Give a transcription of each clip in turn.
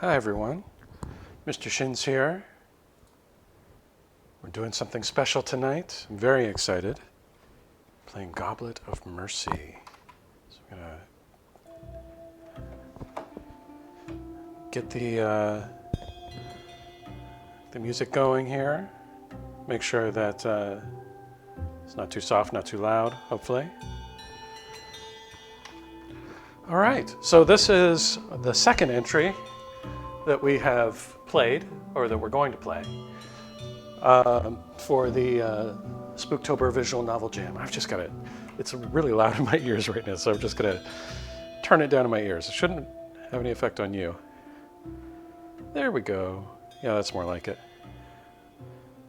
Hi everyone, Mr. Shins here. We're doing something special tonight. I'm very excited. Playing Goblet of Mercy. So I'm gonna get the music going here. Make sure that it's not too soft, not too loud, hopefully. All right, so this is the second entry that we have played, or that we're going to play, for the Spooktober Visual Novel Jam. I've just got it. It's really loud in my ears right now, so I'm just going to turn it down in my ears. It shouldn't have any effect on you. There we go. Yeah, that's more like it.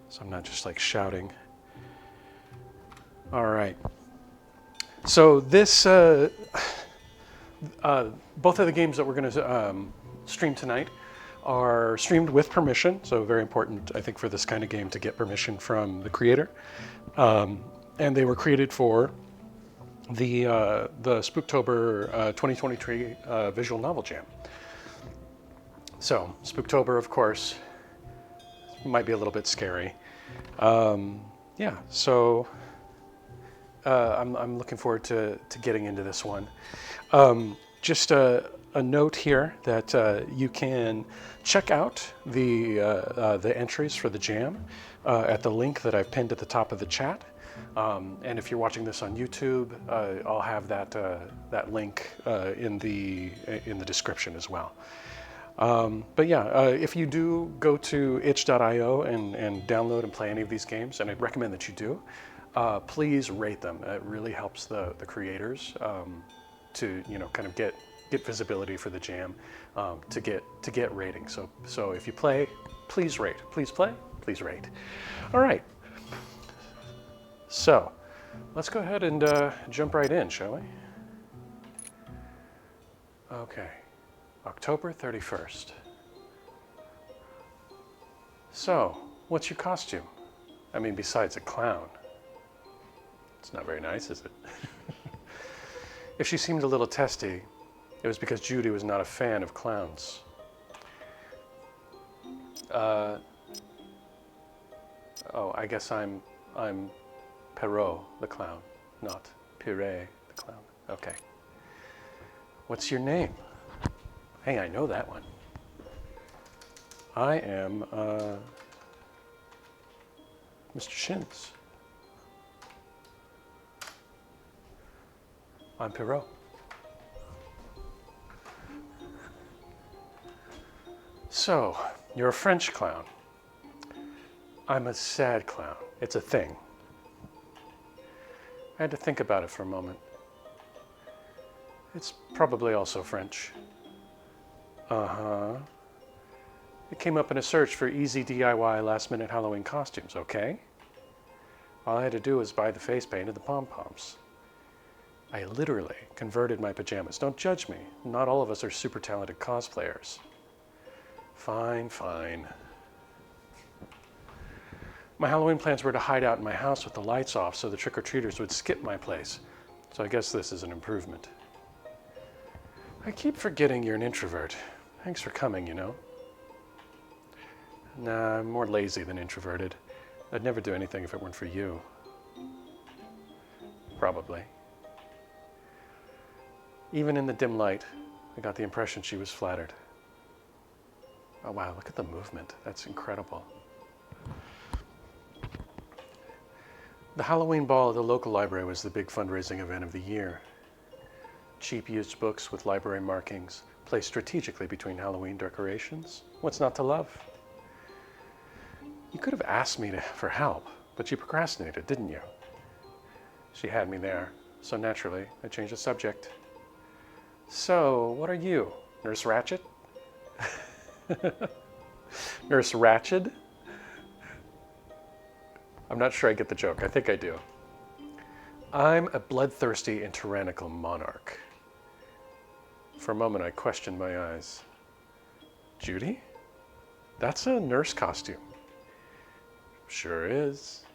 So I'm not just like shouting. All right. So this, both of the games that we're going to stream tonight are streamed with permission, so very important, I think, for this kind of game to get permission from the creator. And they were created for the Spooktober 2023 Visual Novel Jam. So Spooktober, of course, might be a little bit scary. Yeah, so I'm looking forward to getting into this one. Just a note here that you can check out the entries for the jam at the link that I've pinned at the top of the chat. And if you're watching this on YouTube, I'll have that link in the description as well. But yeah, if you do go to itch.io and download and play any of these games, and I'd recommend that you do, please rate them. It really helps the creators to kind of get visibility for the jam, to get ratings. So if you play, please rate. Please play, please rate. All right. So let's go ahead and jump right in, shall we? Okay, October 31st. So, what's your costume? I mean, besides a clown. It's not very nice, is it? If she seemed a little testy, it was because Judy was not a fan of clowns. Oh, I guess I'm Perrault the clown, not Pirret the clown. Okay. What's your name? Hey, I know that one. I am Mr. Shins. I'm Perrault. So, you're a French clown. I'm a sad clown. It's a thing. I had to think about it for a moment. It's probably also French. Uh-huh. It came up in a search for easy DIY last-minute Halloween costumes, okay? All I had to do was buy the face paint and the pom-poms. I literally converted my pajamas. Don't judge me. Not all of us are super talented cosplayers. Fine, fine. My Halloween plans were to hide out in my house with the lights off so the trick-or-treaters would skip my place. So I guess this is an improvement. I keep forgetting you're an introvert. Thanks for coming, you know. Nah, I'm more lazy than introverted. I'd never do anything if it weren't for you. Probably. Even in the dim light, I got the impression she was flattered. Oh wow, look at the movement. That's incredible. The Halloween ball at the local library was the big fundraising event of the year. Cheap used books with library markings placed strategically between Halloween decorations. What's not to love? You could have asked me for help, but you procrastinated, didn't you? She had me there, so naturally I changed the subject. So, what are you, Nurse Ratched? Nurse Ratched? I'm not sure I get the joke. I think I do. I'm a bloodthirsty and tyrannical monarch. For a moment, I questioned my eyes. Judy? That's a nurse costume. Sure is.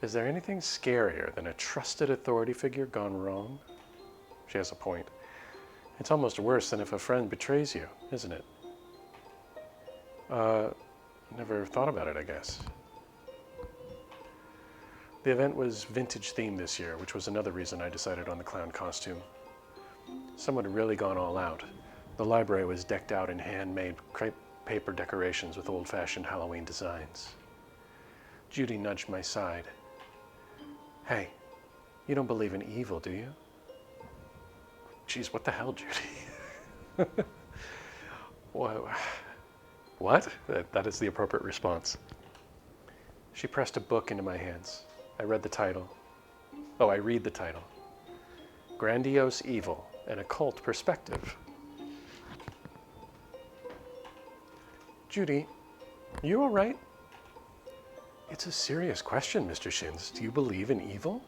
Is there anything scarier than a trusted authority figure gone wrong? She has a point. It's almost worse than if a friend betrays you, isn't it? Never thought about it, I guess. The event was vintage themed this year, which was another reason I decided on the clown costume. Someone had really gone all out. The library was decked out in handmade crepe paper decorations with old-fashioned Halloween designs. Judy nudged my side. Hey, you don't believe in evil, do you? Geez, what the hell, Judy? What? That is the appropriate response. She pressed a book into my hands. I read the title. Oh, I read the title. Grandiose Evil, an Occult Perspective. Judy, you all right? It's a serious question, Mr. Shins. Do you believe in evil?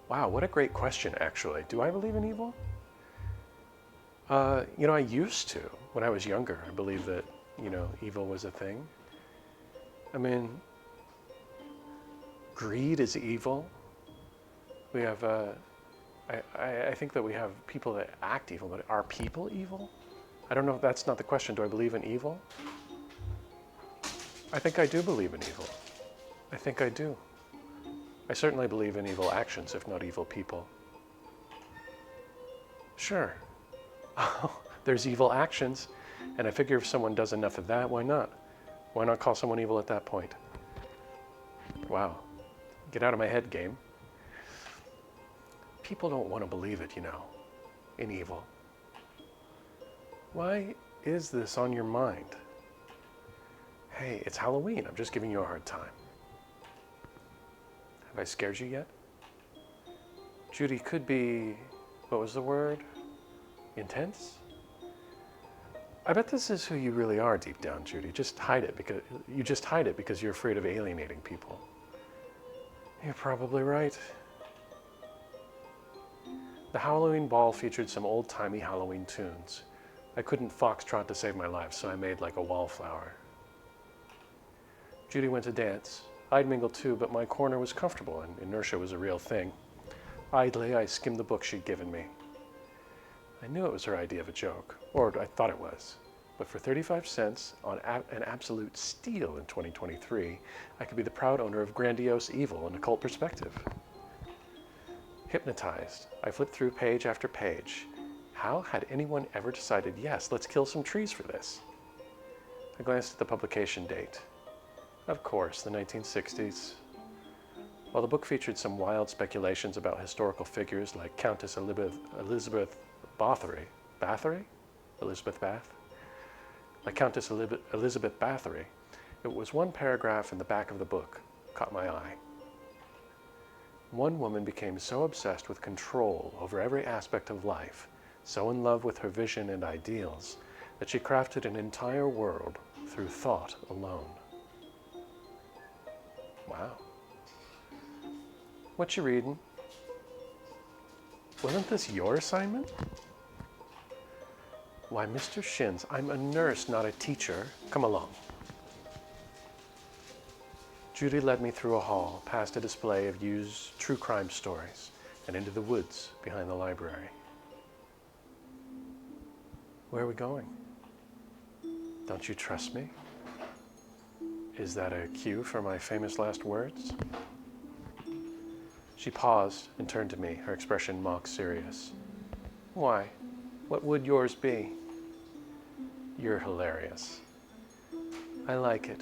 Wow, what a great question, actually. Do I believe in evil? I used to. When I was younger, I believed that, evil was a thing. I mean, greed is evil. We have, I think that we have people that act evil, but are people evil? I don't know if that's not the question. Do I believe in evil? I think I do believe in evil. I think I do. I certainly believe in evil actions, if not evil people. Sure. There's evil actions, and I figure if someone does enough of that, why not? Why not call someone evil at that point? Wow. Get out of my head, game. People don't want to believe it, in evil. Why is this on your mind? Hey, it's Halloween. I'm just giving you a hard time. Have I scared you yet? Judy could be, what was the word? Intense? I bet this is who you really are deep down, Judy. Just hide it because you're afraid of alienating people. You're probably right. The Halloween ball featured some old-timey Halloween tunes. I couldn't foxtrot to save my life, so I made like a wallflower. Judy went to dance. I'd mingle too, but my corner was comfortable and inertia was a real thing. Idly, I skimmed the book she'd given me. I knew it was her idea of a joke, or I thought it was. But for 35 cents on an absolute steal in 2023, I could be the proud owner of Grandiose Evil, an Occult Perspective. Hypnotized, I flipped through page after page. How had anyone ever decided, yes, let's kill some trees for this? I glanced at the publication date. Of course, the 1960s. While the book featured some wild speculations about historical figures like Countess Elizabeth Bathory? Elizabeth Bath? Like Countess Elizabeth Bathory, it was one paragraph in the back of the book caught my eye. One woman became so obsessed with control over every aspect of life, so in love with her vision and ideals, that she crafted an entire world through thought alone. Wow. What you reading? Wasn't this your assignment? Why, Mr. Shins, I'm a nurse, not a teacher. Come along. Judy led me through a hall, past a display of used true crime stories, and into the woods behind the library. Where are we going? Don't you trust me? Is that a cue for my famous last words? She paused and turned to me, her expression mock serious. Why? What would yours be? You're hilarious. I like it.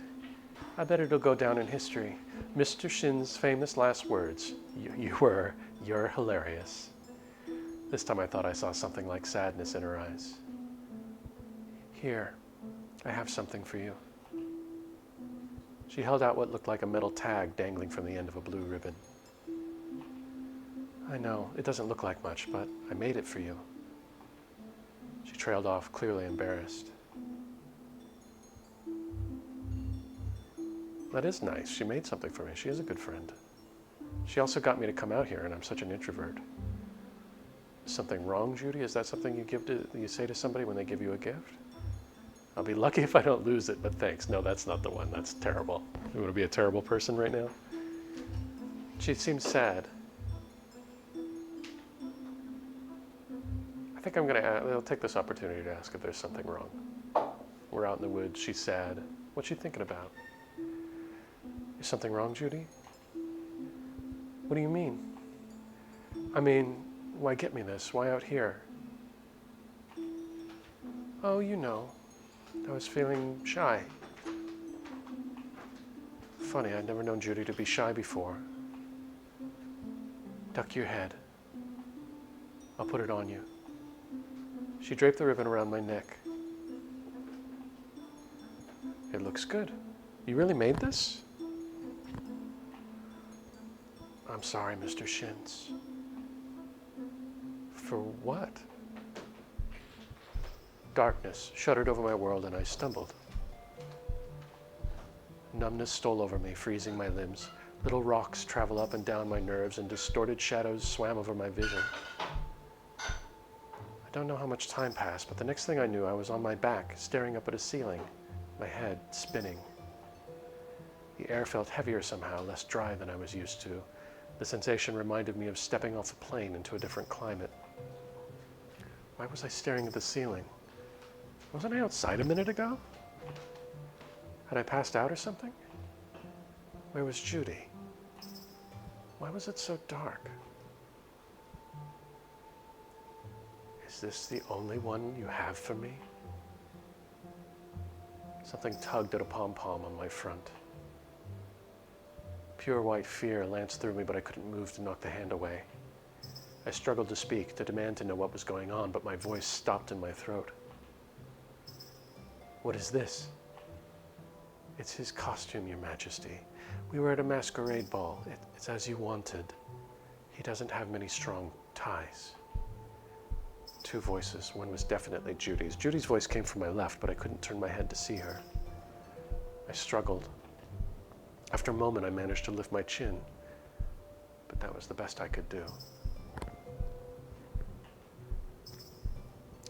I bet it'll go down in history. Mr. Shin's famous last words. You're hilarious. This time I thought I saw something like sadness in her eyes. Here, I have something for you. She held out what looked like a metal tag dangling from the end of a blue ribbon. I know, it doesn't look like much, but I made it for you. She trailed off, clearly embarrassed. That is nice. She made something for me. She is a good friend. She also got me to come out here, and I'm such an introvert. Is something wrong, Judy? Is that something you say to somebody when they give you a gift? I'll be lucky if I don't lose it, but thanks. No, that's not the one. That's terrible. You want to be a terrible person right now? She seemed sad. I think I'll take this opportunity to ask if there's something wrong. We're out in the woods, she's sad. What's she thinking about? Is something wrong, Judy? What do you mean? I mean, why get me this? Why out here? Oh, you know, I was feeling shy. Funny, I'd never known Judy to be shy before. Duck your head. I'll put it on you. She draped the ribbon around my neck. It looks good. You really made this? I'm sorry, Mr. Shins. For what? Darkness shuddered over my world and I stumbled. Numbness stole over me, freezing my limbs. Little rocks traveled up and down my nerves and distorted shadows swam over my vision. I don't know how much time passed, but the next thing I knew, I was on my back, staring up at a ceiling, my head spinning. The air felt heavier somehow, less dry than I was used to. The sensation reminded me of stepping off a plane into a different climate. Why was I staring at the ceiling? Wasn't I outside a minute ago? Had I passed out or something? Where was Judy? Why was it so dark? Is this the only one you have for me? Something tugged at a pom-pom on my front. Pure white fear lanced through me, but I couldn't move to knock the hand away. I struggled to speak, to demand to know what was going on, but my voice stopped in my throat. What is this? It's his costume, Your Majesty. We were at a masquerade ball. It's as you wanted. He doesn't have many strong ties. Two voices. One was definitely Judy's. Judy's voice came from my left, but I couldn't turn my head to see her. I struggled. After a moment, I managed to lift my chin, but that was the best I could do.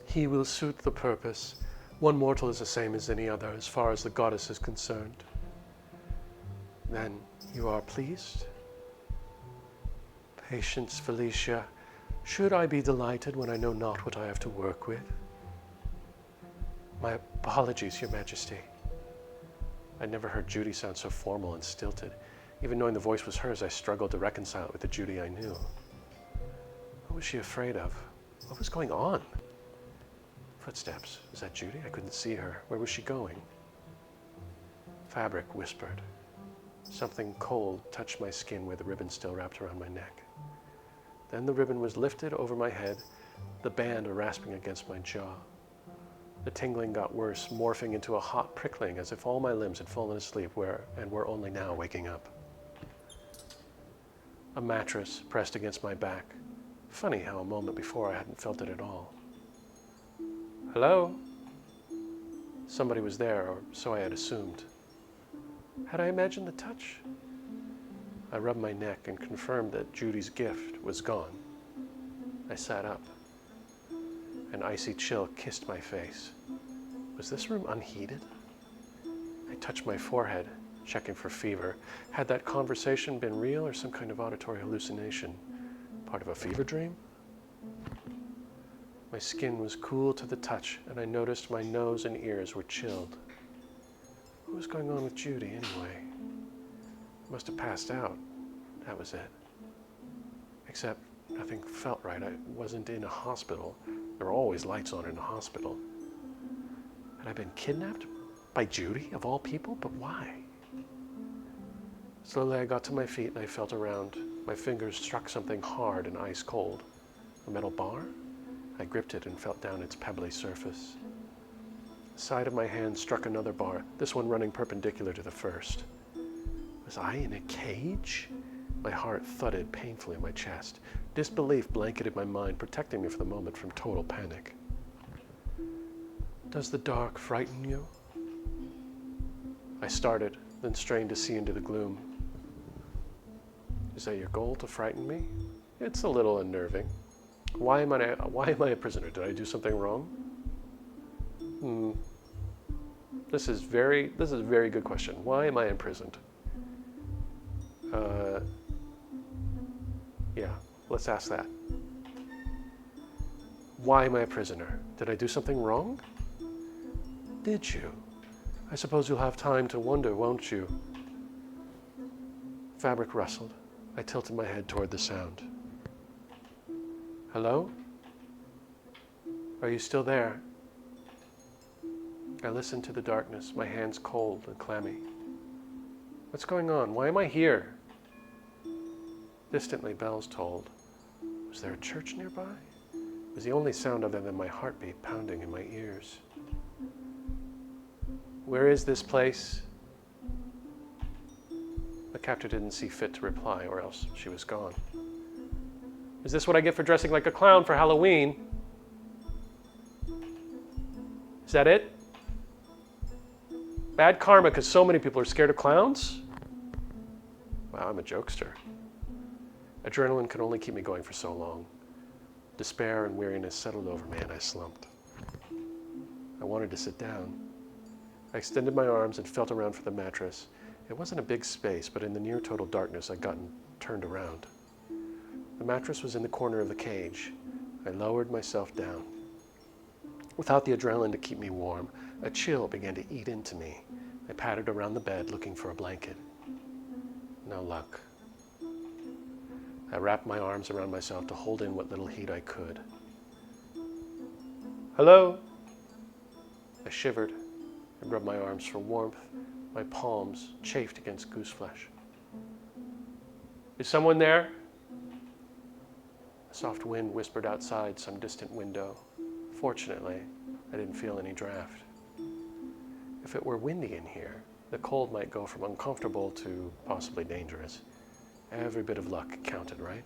He will suit the purpose. One mortal is the same as any other, as far as the goddess is concerned. Then you are pleased? Patience, Felicia. Should I be delighted when I know not what I have to work with? My apologies, Your Majesty. I'd never heard Judy sound so formal and stilted. Even knowing the voice was hers, I struggled to reconcile it with the Judy I knew. What was she afraid of? What was going on? Footsteps. Was that Judy? I couldn't see her. Where was she going? Fabric whispered. Something cold touched my skin where the ribbon still wrapped around my neck. Then the ribbon was lifted over my head, the band rasping against my jaw. The tingling got worse, morphing into a hot prickling as if all my limbs had fallen asleep and were only now waking up. A mattress pressed against my back. Funny how a moment before I hadn't felt it at all. Hello? Somebody was there, or so I had assumed. Had I imagined the touch? I rubbed my neck and confirmed that Judy's gift was gone. I sat up. An icy chill kissed my face. Was this room unheated? I touched my forehead, checking for fever. Had that conversation been real or some kind of auditory hallucination? Part of a fever dream? My skin was cool to the touch, and I noticed my nose and ears were chilled. What was going on with Judy, anyway? Must have passed out. That was it. Except nothing felt right. I wasn't in a hospital. There were always lights on in a hospital. Had I been kidnapped? By Judy, of all people? But why? Slowly I got to my feet and I felt around. My fingers struck something hard and ice cold. A metal bar? I gripped it and felt down its pebbly surface. The side of my hand struck another bar, this one running perpendicular to the first. Was I in a cage? My heart thudded painfully in my chest. Disbelief blanketed my mind, protecting me for the moment from total panic. Does the dark frighten you? I started, then strained to see into the gloom. Is that your goal, to frighten me? It's a little unnerving. Why am I a prisoner? Did I do something wrong? This is a very good question. Why am I imprisoned? Yeah, let's ask that. Why am I a prisoner? Did I do something wrong? Did you? I suppose you'll have time to wonder, won't you? Fabric rustled. I tilted my head toward the sound. Hello? Are you still there? I listened to the darkness, my hands cold and clammy. What's going on? Why am I here? Distantly, bells tolled. Was there a church nearby? It was the only sound other than my heartbeat pounding in my ears. Where is this place? The captor didn't see fit to reply, or else she was gone. Is this what I get for dressing like a clown for Halloween? Is that it? Bad karma because so many people are scared of clowns? Wow, I'm a jokester. Adrenaline could only keep me going for so long. Despair and weariness settled over me and I slumped. I wanted to sit down. I extended my arms and felt around for the mattress. It wasn't a big space, but in the near total darkness I'd gotten turned around. The mattress was in the corner of the cage. I lowered myself down. Without the adrenaline to keep me warm, a chill began to eat into me. I pattered around the bed looking for a blanket. No luck. I wrapped my arms around myself to hold in what little heat I could. Hello? I shivered and rubbed my arms for warmth. My palms chafed against goose flesh. Is someone there? A soft wind whispered outside some distant window. Fortunately, I didn't feel any draft. If it were windy in here, the cold might go from uncomfortable to possibly dangerous. Every bit of luck counted, right?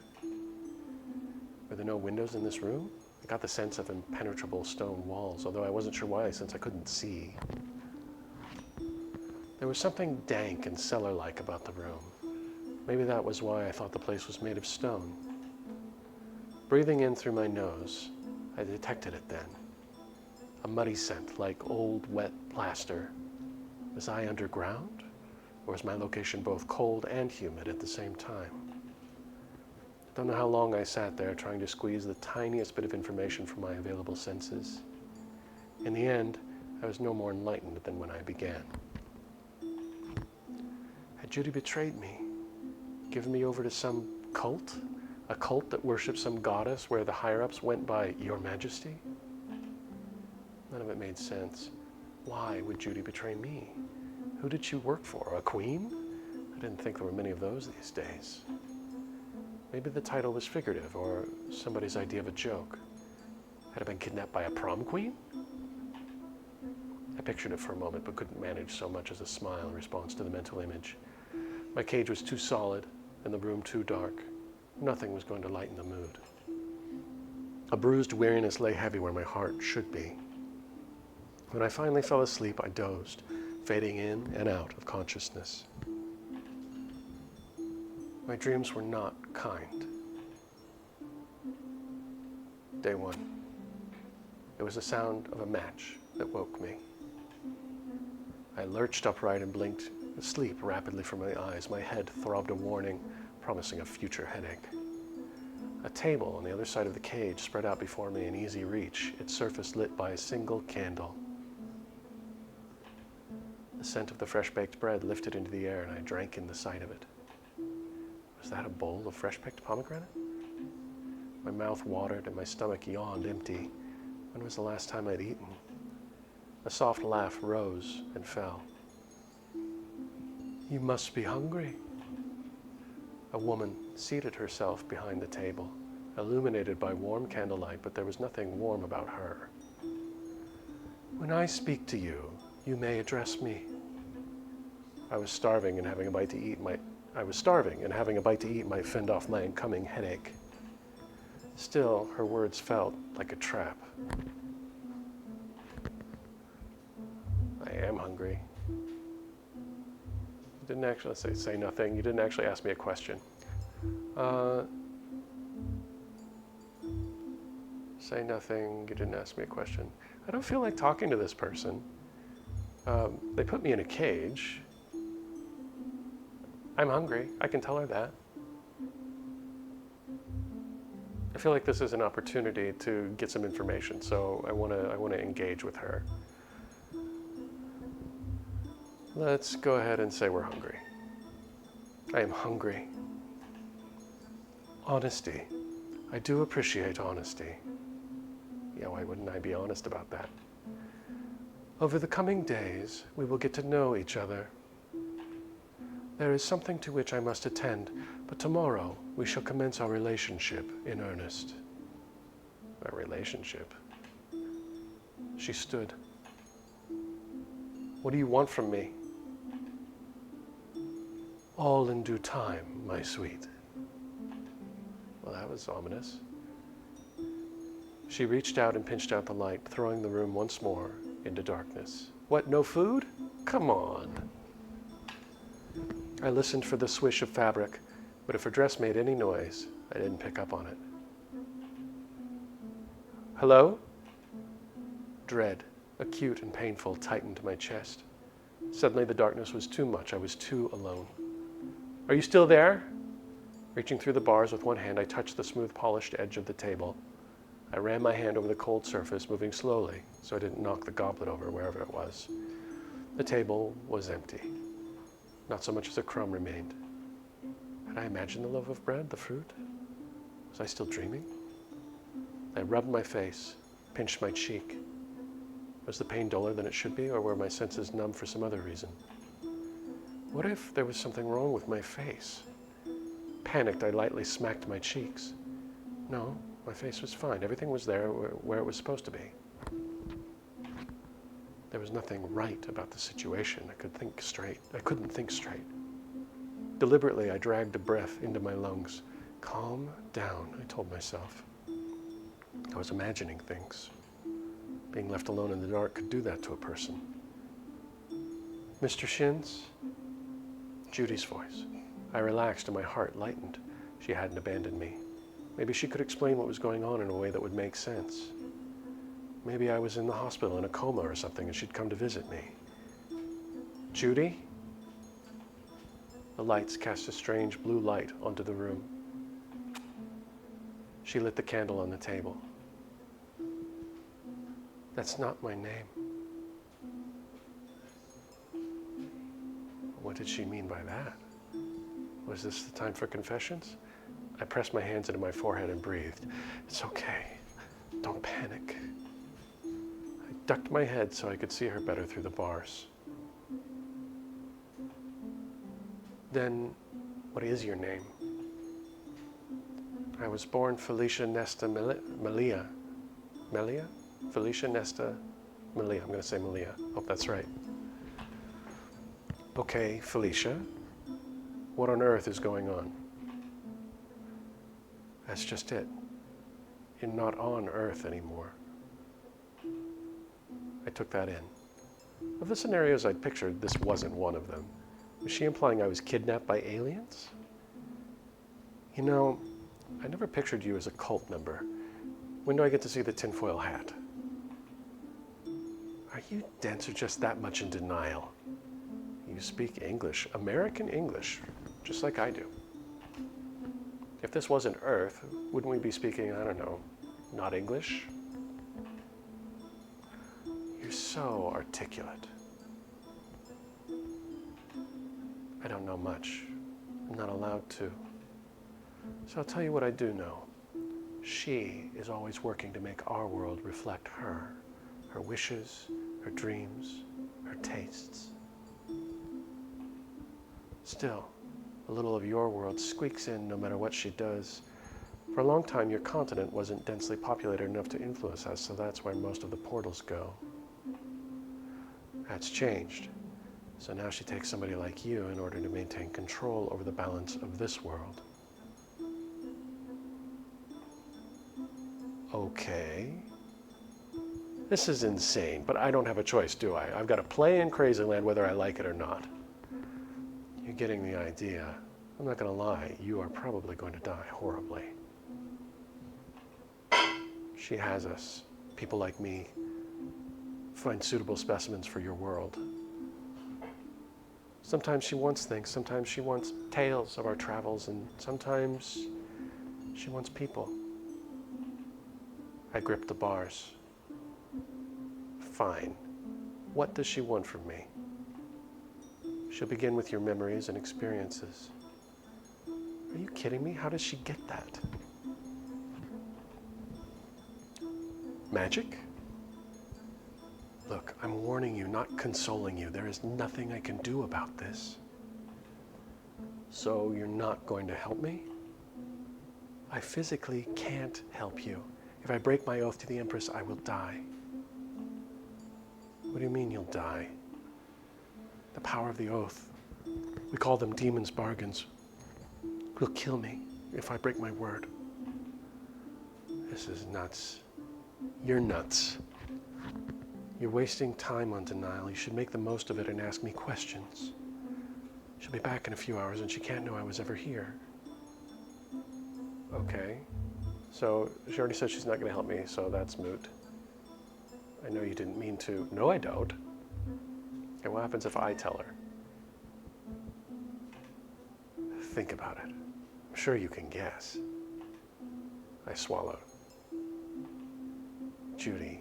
Were there no windows in this room? I got the sense of impenetrable stone walls, although I wasn't sure why since I couldn't see. There was something dank and cellar-like about the room. Maybe that was why I thought the place was made of stone. Breathing in through my nose, I detected it then. A muddy scent like old, wet plaster. Was I underground? Or was my location both cold and humid at the same time? I don't know how long I sat there trying to squeeze the tiniest bit of information from my available senses. In the end, I was no more enlightened than when I began. Had Judy betrayed me? Given me over to some cult? A cult that worshipped some goddess where the higher-ups went by Your Majesty? None of it made sense. Why would Judy betray me? Who did she work for? A queen? I didn't think there were many of those these days. Maybe the title was figurative or somebody's idea of a joke. Had I been kidnapped by a prom queen? I pictured it for a moment but couldn't manage so much as a smile in response to the mental image. My cage was too solid and the room too dark. Nothing was going to lighten the mood. A bruised weariness lay heavy where my heart should be. When I finally fell asleep, I dozed, fading in and out of consciousness. My dreams were not kind. Day one. It was the sound of a match that woke me. I lurched upright and blinked sleep rapidly from my eyes. My head throbbed a warning, promising a future headache. A table on the other side of the cage spread out before me in easy reach, its surface lit by a single candle. The scent of the fresh-baked bread lifted into the air and I drank in the sight of it. Was that a bowl of fresh-picked pomegranate? My mouth watered and my stomach yawned empty. When was the last time I'd eaten? A soft laugh rose and fell. You must be hungry. A woman seated herself behind the table, illuminated by warm candlelight, but there was nothing warm about her. When I speak to you, you may address me. I was starving and having a bite to eat might fend off my incoming headache. Still, her words felt like a trap. I am hungry. You didn't actually say nothing. You didn't actually ask me a question. Say nothing. You didn't ask me a question. I don't feel like talking to this person. They put me in a cage. I'm hungry. I can tell her that. I feel like this is an opportunity to get some information, so I want to engage with her. Let's go ahead and say we're hungry. I am hungry. Honesty. I do appreciate honesty. Yeah, why wouldn't I be honest about that? Over the coming days, we will get to know each other. There is something to which I must attend, but tomorrow we shall commence our relationship in earnest. Our relationship? She stood. What do you want from me? All in due time, my sweet. Well, that was ominous. She reached out and pinched out the light, throwing the room once more into darkness. What, no food? Come on. I listened for the swish of fabric, but if her dress made any noise, I didn't pick up on it. Hello? Dread, acute and painful, tightened my chest. Suddenly the darkness was too much. I was too alone. Are you still there? Reaching through the bars with one hand, I touched the smooth, polished edge of the table. I ran my hand over the cold surface, moving slowly, so I didn't knock the goblet over wherever it was. The table was empty. Not so much as a crumb remained. Had I imagined the loaf of bread, the fruit? Was I still dreaming? I rubbed my face, pinched my cheek. Was the pain duller than it should be, or were my senses numb for some other reason? What if there was something wrong with my face? Panicked, I lightly smacked my cheeks. No, my face was fine. Everything was there where it was supposed to be. There was nothing right about the situation. I couldn't think straight. Deliberately, I dragged a breath into my lungs. Calm down, I told myself. I was imagining things. Being left alone in the dark could do that to a person. Mr. Shins? Judy's voice. I relaxed and my heart lightened. She hadn't abandoned me. Maybe she could explain what was going on in a way that would make sense. Maybe I was in the hospital in a coma or something and she'd come to visit me. Judy? The lights cast a strange blue light onto the room. She lit the candle on the table. That's not my name. What did she mean by that? Was this the time for confessions? I pressed my hands into my forehead and breathed. It's okay. Don't panic. I ducked my head so I could see her better through the bars. Then, what is your name? I was born Felicia Nesta Melia. Melia? Felicia Nesta Melia. I'm going to say Melia. Hope that's right. Okay, Felicia. What on earth is going on? That's just it. You're not on Earth anymore. I took that in. Of the scenarios I'd pictured, this wasn't one of them. Was she implying I was kidnapped by aliens? You know, I never pictured you as a cult member. When do I get to see the tinfoil hat? Are you dense or just that much in denial? You speak English, American English, just like I do. If this wasn't Earth, wouldn't we be speaking, I don't know, not English? You're so articulate. I don't know much. I'm not allowed to. So I'll tell you what I do know. She is always working to make our world reflect her wishes, her dreams, her tastes. Still, a little of your world squeaks in no matter what she does. For a long time, your continent wasn't densely populated enough to influence us, so that's where most of the portals go. That's changed. So now she takes somebody like you in order to maintain control over the balance of this world. Okay. This is insane, but I don't have a choice, do I? I've got to play in Crazyland whether I like it or not. You're getting the idea. I'm not going to lie, you are probably going to die horribly. She has us, people like me, find suitable specimens for your world. Sometimes she wants things, sometimes she wants tales of our travels, and sometimes she wants people. I grip the bars. Fine. What does she want from me? She'll begin with your memories and experiences. Are you kidding me? How does she get that? Magic? Look, I'm warning you, not consoling you. There is nothing I can do about this. So you're not going to help me? I physically can't help you. If I break my oath to the Empress, I will die. What do you mean you'll die? The power of the oath. We call them demons' bargains. Will kill me if I break my word. This is nuts. You're nuts. You're wasting time on denial. You should make the most of it and ask me questions. She'll be back in a few hours and she can't know I was ever here. Okay. So she already said she's not going to help me, so that's moot. I know you didn't mean to. No, I don't. And what happens if I tell her? Think about it. I'm sure you can guess. I swallowed. Judy,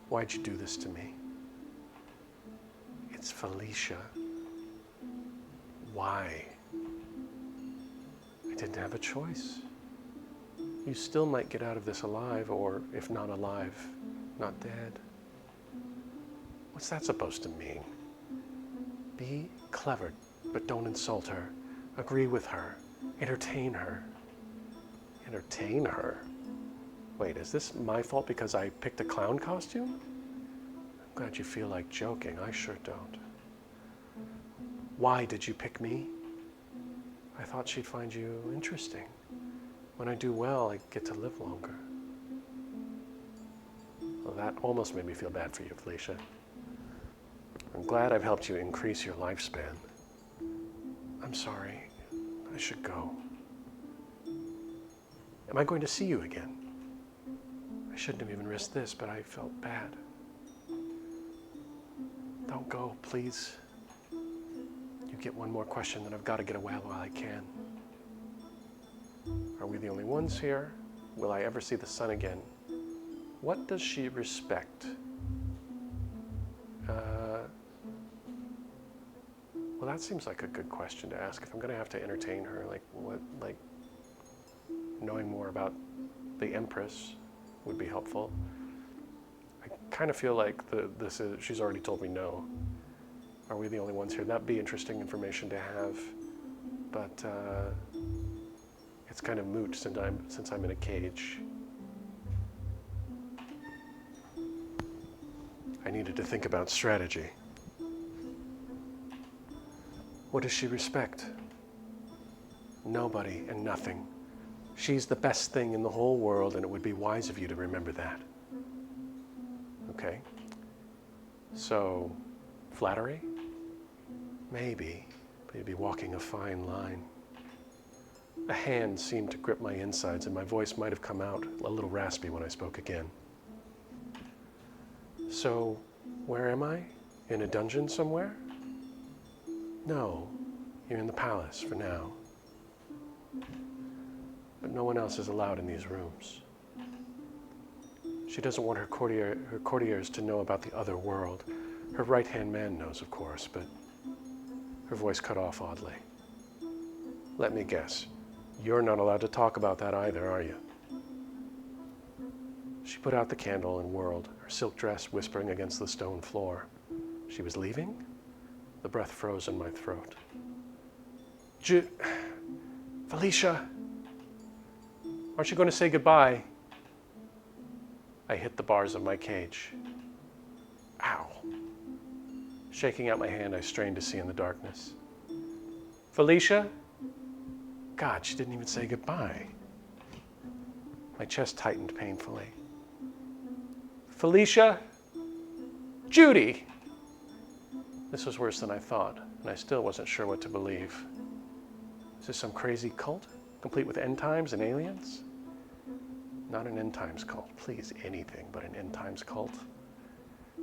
why'd you do this to me? It's Felicia. Why? I didn't have a choice. You still might get out of this alive, or if not alive, not dead. What's that supposed to mean? Be clever, but don't insult her. Agree with her. Entertain her. Entertain her? Wait, is this my fault because I picked a clown costume? I'm glad you feel like joking. I sure don't. Why did you pick me? I thought she'd find you interesting. When I do well, I get to live longer. Well, that almost made me feel bad for you, Felicia. I'm glad I've helped you increase your lifespan. I'm sorry. I should go. Am I going to see you again? I shouldn't have even risked this, but I felt bad. Don't go, please. You get one more question, then I've got to get away while I can. Are we the only ones here? Will I ever see the sun again? What does she respect? Well, that seems like a good question to ask. If I'm going to have to entertain her, knowing more about the Empress would be helpful. I kind of feel like she's already told me no. Are we the only ones here? That'd be interesting information to have, but it's kind of moot since I'm in a cage. I needed to think about strategy. What does she respect? Nobody and nothing. She's the best thing in the whole world, and it would be wise of you to remember that. Okay? So, flattery? Maybe, but you'd be walking a fine line. A hand seemed to grip my insides, and my voice might have come out a little raspy when I spoke again. So, where am I? In a dungeon somewhere? No, you're in the palace for now. But no one else is allowed in these rooms. She doesn't want her courtiers to know about the other world. Her right-hand man knows, of course, but her voice cut off oddly. Let me guess. You're not allowed to talk about that either, are you? She put out the candle and whirled, her silk dress whispering against the stone floor. She was leaving? The breath froze in my throat. Felicia! Aren't you going to say goodbye? I hit the bars of my cage. Ow. Shaking out my hand, I strained to see in the darkness. Felicia? God, she didn't even say goodbye. My chest tightened painfully. Felicia? Judy! This was worse than I thought, and I still wasn't sure what to believe. Is this some crazy cult, complete with end times and aliens? Not an end times cult, please, anything but an end times cult.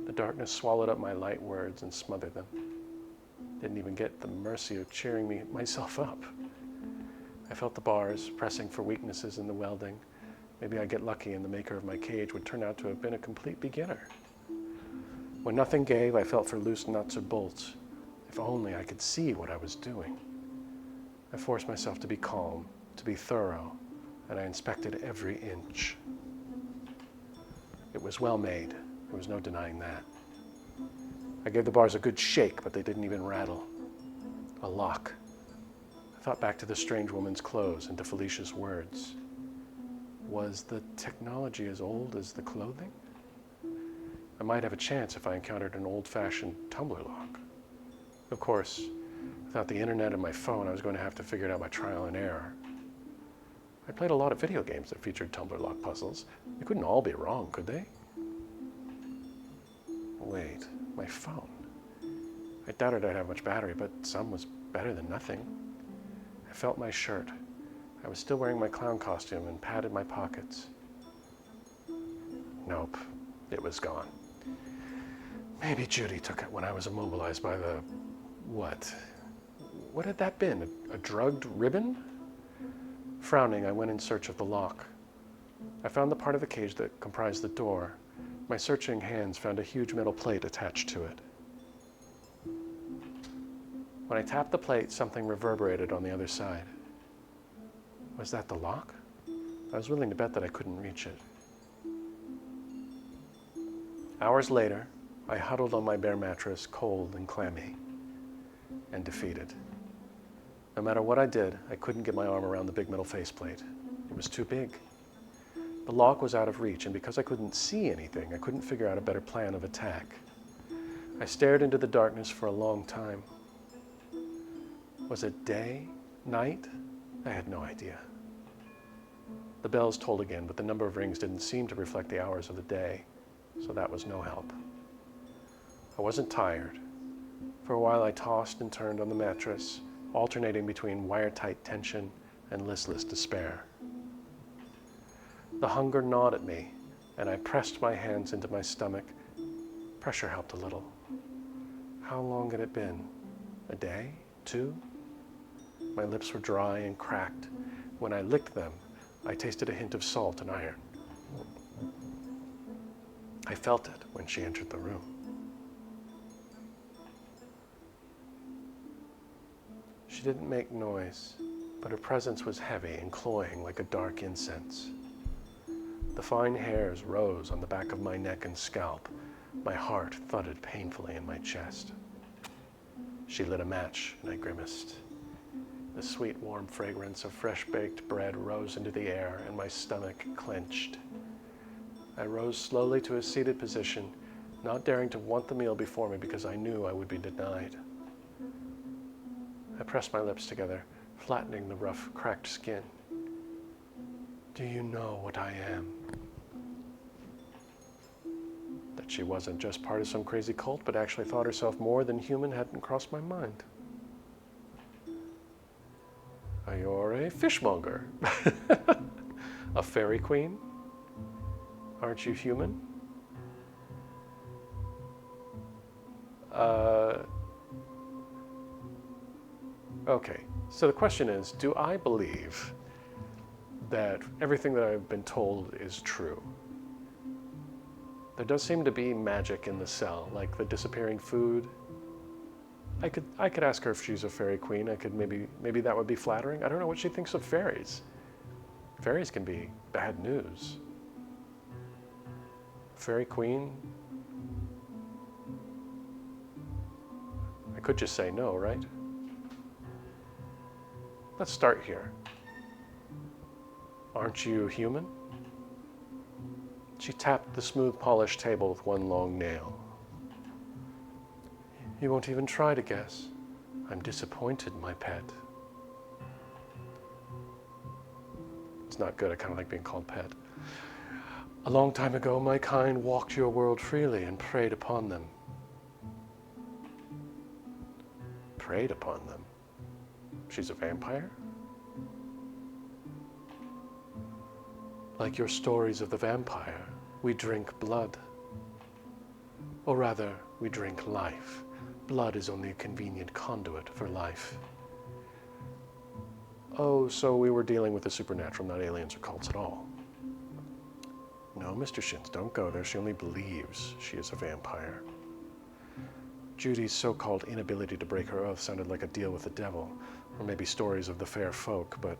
The darkness swallowed up my light words and smothered them. Didn't even get the mercy of myself up. I felt the bars pressing for weaknesses in the welding. Maybe I'd get lucky and the maker of my cage would turn out to have been a complete beginner. When nothing gave, I felt for loose nuts or bolts. If only I could see what I was doing. I forced myself to be calm, to be thorough, and I inspected every inch. It was well made. There was no denying that. I gave the bars a good shake, but they didn't even rattle. A lock. I thought back to the strange woman's clothes and to Felicia's words. Was the technology as old as the clothing? I might have a chance if I encountered an old-fashioned tumbler lock. Of course, without the internet and my phone, I was going to have to figure it out by trial and error. I played a lot of video games that featured tumbler lock puzzles. They couldn't all be wrong, could they? Wait, my phone. I doubted I'd have much battery, but some was better than nothing. I felt my shirt. I was still wearing my clown costume and patted my pockets. Nope, it was gone. Maybe Judy took it when I was immobilized by the... what? What had that been? A drugged ribbon? Frowning, I went in search of the lock. I found the part of the cage that comprised the door. My searching hands found a huge metal plate attached to it. When I tapped the plate, something reverberated on the other side. Was that the lock? I was willing to bet that I couldn't reach it. Hours later, I huddled on my bare mattress, cold and clammy, and defeated. No matter what I did, I couldn't get my arm around the big metal faceplate. It was too big. The lock was out of reach, and because I couldn't see anything, I couldn't figure out a better plan of attack. I stared into the darkness for a long time. Was it day? Night? I had no idea. The bells tolled again, but the number of rings didn't seem to reflect the hours of the day, so that was no help. I wasn't tired. For a while I tossed and turned on the mattress, alternating between wire-tight tension and listless despair. The hunger gnawed at me, and I pressed my hands into my stomach. Pressure helped a little. How long had it been? A day? 2? My lips were dry and cracked. When I licked them, I tasted a hint of salt and iron. I felt it when she entered the room. She didn't make noise, but her presence was heavy and cloying like a dark incense. The fine hairs rose on the back of my neck and scalp. My heart thudded painfully in my chest. She lit a match, and I grimaced. The sweet, warm fragrance of fresh-baked bread rose into the air, and my stomach clenched. I rose slowly to a seated position, not daring to want the meal before me because I knew I would be denied. I pressed my lips together, flattening the rough, cracked skin. Do you know what I am? That she wasn't just part of some crazy cult, but actually thought herself more than human hadn't crossed my mind. You're a fishmonger. A fairy queen? Aren't you human? Okay, so the question is, do I believe that everything that I've been told is true? There does seem to be magic in the cell, like the disappearing food. I could ask her if she's a fairy queen. I could maybe that would be flattering. I don't know what she thinks of fairies. Fairies can be bad news. Fairy queen? I could just say no, right? Let's start here. Aren't you human? She tapped the smooth, polished table with one long nail. You won't even try to guess. I'm disappointed, my pet. It's not good. I kind of like being called pet. A long time ago, my kind walked your world freely and preyed upon them. Preyed upon them? She's a vampire? Like your stories of the vampire, we drink blood. Or rather, we drink life. Blood is only a convenient conduit for life. Oh, so we were dealing with the supernatural, not aliens or cults at all. No, Mr. Shins, don't go there. She only believes she is a vampire. Judy's so-called inability to break her oath sounded like a deal with the devil, or maybe stories of the fair folk, but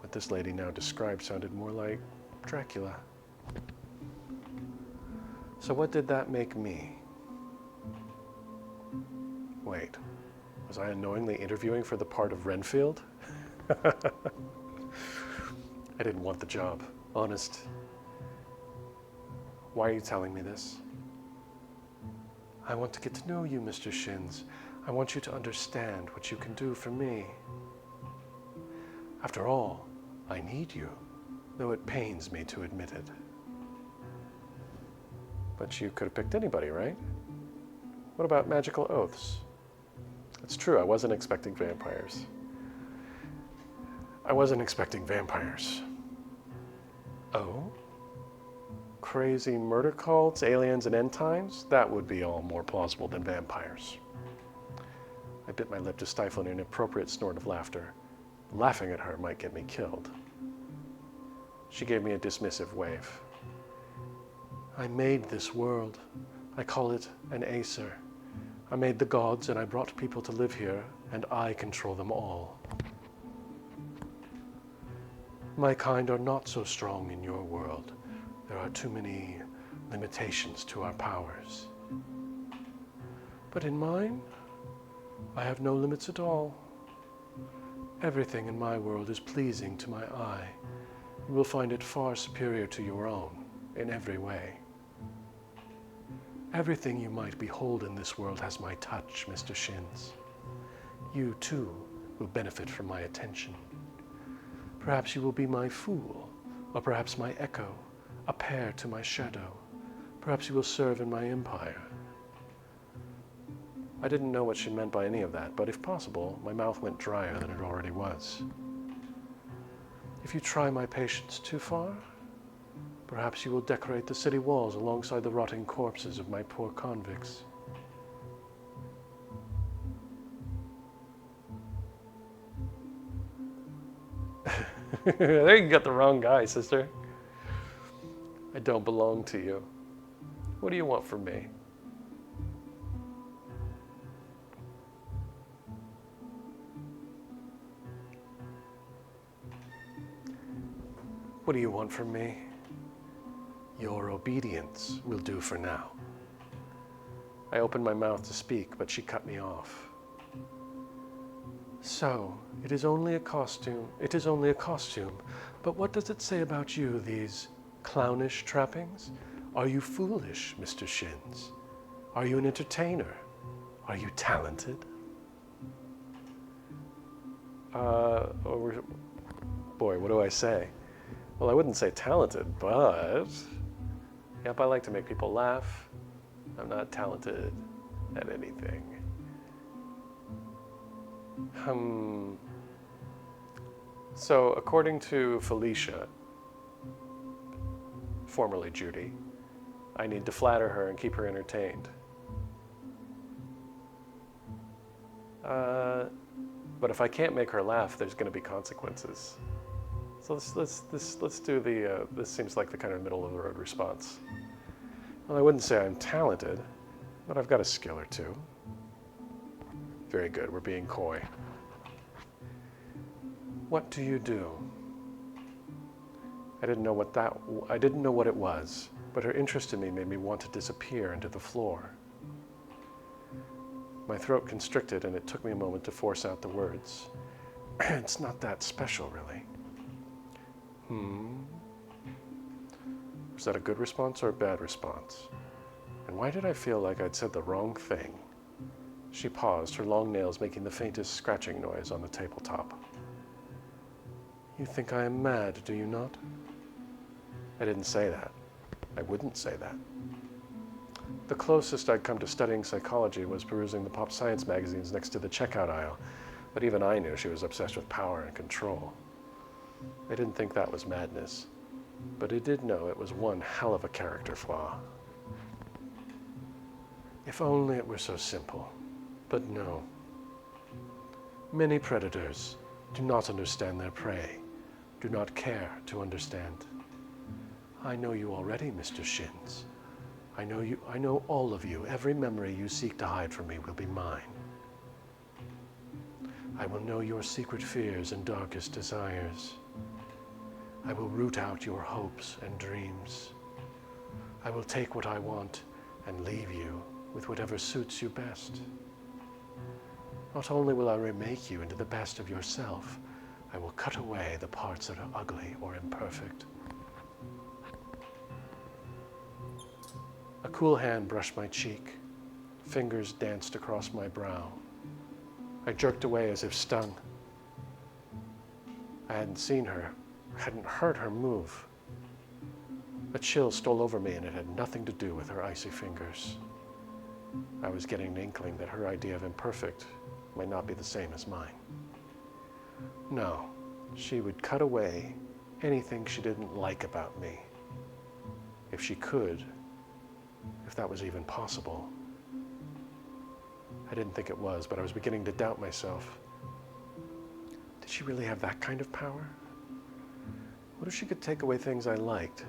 what this lady now described sounded more like Dracula. So what did that make me? Wait, was I unknowingly interviewing for the part of Renfield? I didn't want the job, honest. Why are you telling me this? I want to get to know you, Mr. Shins. I want you to understand what you can do for me. After all, I need you, though it pains me to admit it. But you could have picked anybody, right? What about magical oaths? It's true, I wasn't expecting vampires. Oh? Crazy murder cults, aliens, and end times? That would be all more plausible than vampires. I bit my lip to stifle an inappropriate snort of laughter. Laughing at her might get me killed. She gave me a dismissive wave. I made this world. I call it an Acer. I made the gods and I brought people to live here, and I control them all. My kind are not so strong in your world. There are too many limitations to our powers. But in mine, I have no limits at all. Everything in my world is pleasing to my eye. You will find it far superior to your own in every way. Everything you might behold in this world has my touch, Mr. Shins. You, too, will benefit from my attention. Perhaps you will be my fool, or perhaps my echo, a pair to my shadow. Perhaps you will serve in my empire. I didn't know what she meant by any of that, but if possible, my mouth went drier than it already was. If you try my patience too far, perhaps you will decorate the city walls alongside the rotting corpses of my poor convicts. There you got the wrong guy, sister. I don't belong to you. What do you want from me? What do you want from me? Your obedience will do for now. I opened my mouth to speak, but she cut me off. So, it is only a costume, but what does it say about you, these clownish trappings? Are you foolish, Mr. Shins? Are you an entertainer? Are you talented? Boy, what do I say? Well, I wouldn't say talented, but yep, I like to make people laugh. I'm not talented at anything. So according to Felicia, formerly Judy, I need to flatter her and keep her entertained. But if I can't make her laugh, there's going to be consequences. So let's do the, this seems like the kind of middle of the road response. Well, I wouldn't say I'm talented, but I've got a skill or two. Very good, we're being coy. What do you do? I didn't know what it was, but her interest in me made me want to disappear into the floor. My throat constricted and it took me a moment to force out the words. It's not that special, really. Was that a good response or a bad response? And why did I feel like I'd said the wrong thing? She paused, her long nails making the faintest scratching noise on the tabletop. You think I am mad, do you not? I didn't say that. I wouldn't say that. The closest I'd come to studying psychology was perusing the pop science magazines next to the checkout aisle, but even I knew she was obsessed with power and control. I didn't think that was madness, but I did know it was one hell of a character flaw. If only it were so simple, but no. Many predators do not understand their prey, do not care to understand. I know you already, Mr. Shins. I know you. I know all of you. Every memory you seek to hide from me will be mine. I will know your secret fears and darkest desires. I will root out your hopes and dreams. I will take what I want and leave you with whatever suits you best. Not only will I remake you into the best of yourself, I will cut away the parts that are ugly or imperfect. A cool hand brushed my cheek. Fingers danced across my brow. I jerked away as if stung. I hadn't seen her, hadn't heard her move. A chill stole over me, and it had nothing to do with her icy fingers. I was getting an inkling that her idea of imperfect might not be the same as mine. No, she would cut away anything she didn't like about me. If she could, if that was even possible. I didn't think it was, but I was beginning to doubt myself. Did she really have that kind of power? What if she could take away things I liked,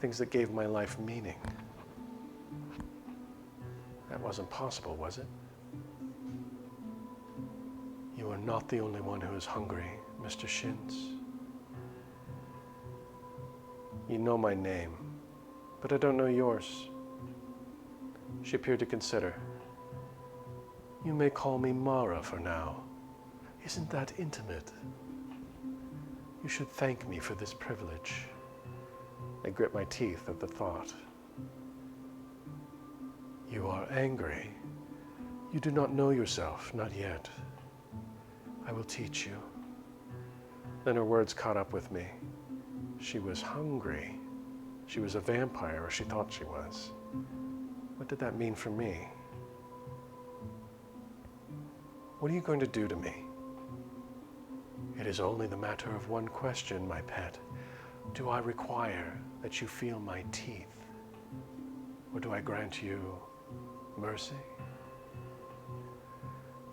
things that gave my life meaning? That wasn't possible, was it? You are not the only one who is hungry, Mr. Shins. You know my name, but I don't know yours. She appeared to consider. You may call me Mara for now. Isn't that intimate? You should thank me for this privilege. I grit my teeth at the thought. You are angry. You do not know yourself, not yet. I will teach you. Then her words caught up with me. She was hungry. She was a vampire, or she thought she was. What did that mean for me? What are you going to do to me? It is only the matter of one question, my pet. Do I require that you feel my teeth? Or do I grant you mercy?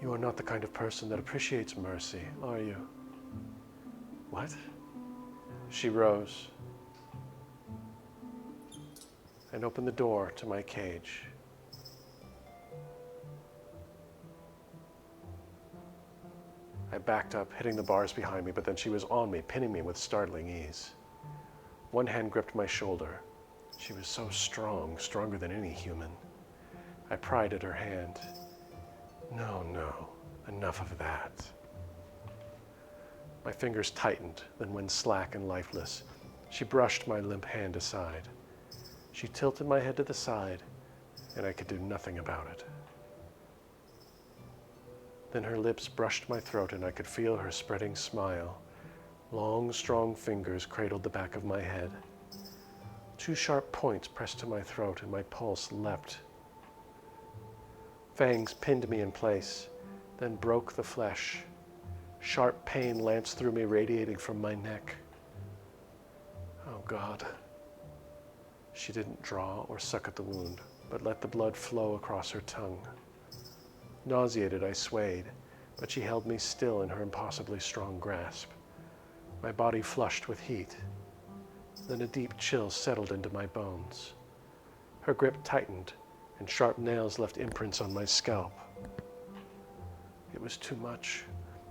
You are not the kind of person that appreciates mercy, are you? What? She rose and opened the door to my cage. I backed up, hitting the bars behind me, but then she was on me, pinning me with startling ease. One hand gripped my shoulder. She was so strong, stronger than any human. I pried at her hand. No, enough of that. My fingers tightened, then went slack and lifeless. She brushed my limp hand aside. She tilted my head to the side, and I could do nothing about it. Then her lips brushed my throat, and I could feel her spreading smile. Long, strong fingers cradled the back of my head. Two sharp points pressed to my throat, and my pulse leapt. Fangs pinned me in place, then broke the flesh. Sharp pain lanced through me, radiating from my neck. Oh, God. She didn't draw or suck at the wound, but let the blood flow across her tongue. Nauseated, I swayed, but she held me still in her impossibly strong grasp. My body flushed with heat. Then a deep chill settled into my bones. Her grip tightened, and sharp nails left imprints on my scalp. It was too much.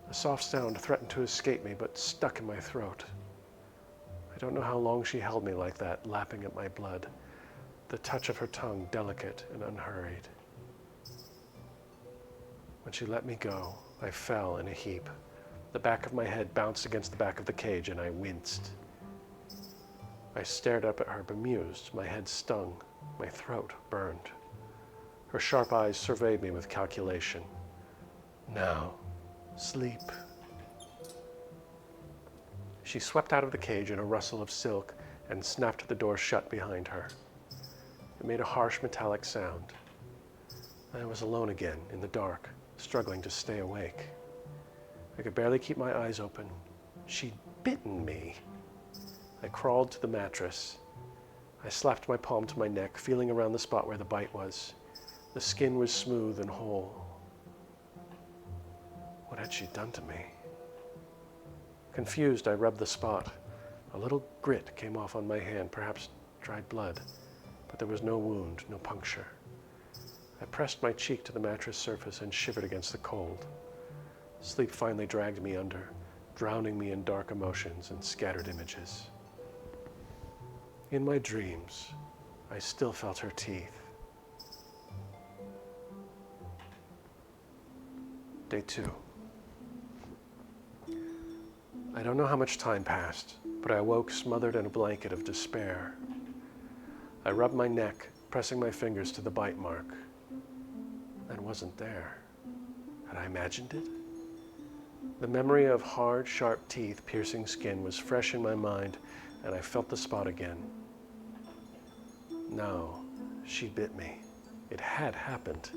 A soft sound threatened to escape me, but stuck in my throat. I don't know how long she held me like that, lapping at my blood, the touch of her tongue delicate and unhurried. When she let me go, I fell in a heap. The back of my head bounced against the back of the cage, and I winced. I stared up at her, bemused. My head stung. My throat burned. Her sharp eyes surveyed me with calculation. Now, sleep. She swept out of the cage in a rustle of silk and snapped the door shut behind her. It made a harsh metallic sound. I was alone again, in the dark, struggling to stay awake. I could barely keep my eyes open. She'd bitten me. I crawled to the mattress. I slapped my palm to my neck, feeling around the spot where the bite was. The skin was smooth and whole. What had she done to me? Confused, I rubbed the spot. A little grit came off on my hand, perhaps dried blood, but there was no wound, no puncture. I pressed my cheek to the mattress surface and shivered against the cold. Sleep finally dragged me under, drowning me in dark emotions and scattered images. In my dreams, I still felt her teeth. Day 2. I don't know how much time passed, but I awoke smothered in a blanket of despair. I rubbed my neck, pressing my fingers to the bite mark. It wasn't there. Had I imagined it? The memory of hard, sharp teeth piercing skin was fresh in my mind, and I felt the spot again. No, she bit me. It had happened.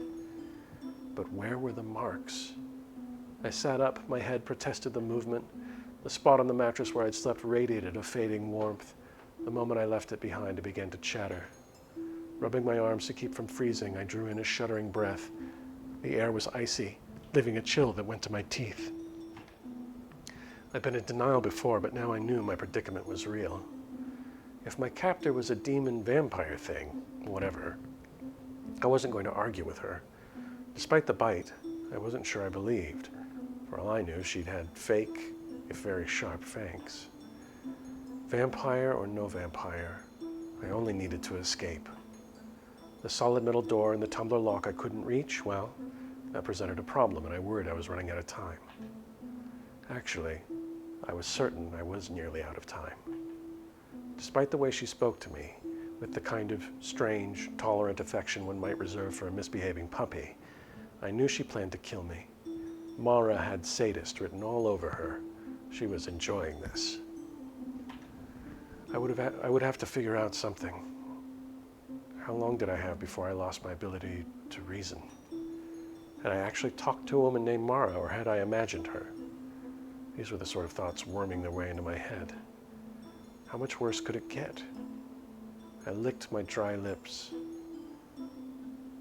But where were the marks? I sat up, my head protested the movement. The spot on the mattress where I'd slept radiated a fading warmth. The moment I left it behind, it began to chatter. Rubbing my arms to keep from freezing, I drew in a shuddering breath. The air was icy, leaving a chill that went to my teeth. I'd been in denial before, but now I knew my predicament was real. If my captor was a demon vampire thing, whatever, I wasn't going to argue with her. Despite the bite, I wasn't sure I believed. For all I knew, she'd had fake, if very sharp, fangs. Vampire or no vampire, I only needed to escape. The solid metal door and the tumbler lock I couldn't reach, well, that presented a problem, and I worried I was running out of time. Actually, I was certain I was nearly out of time. Despite the way she spoke to me, with the kind of strange, tolerant affection one might reserve for a misbehaving puppy, I knew she planned to kill me. Mara had sadist written all over her. She was enjoying this. I would have to figure out something. How long did I have before I lost my ability to reason? Had I actually talked to a woman named Mara, or had I imagined her? These were the sort of thoughts worming their way into my head. How much worse could it get? I licked my dry lips.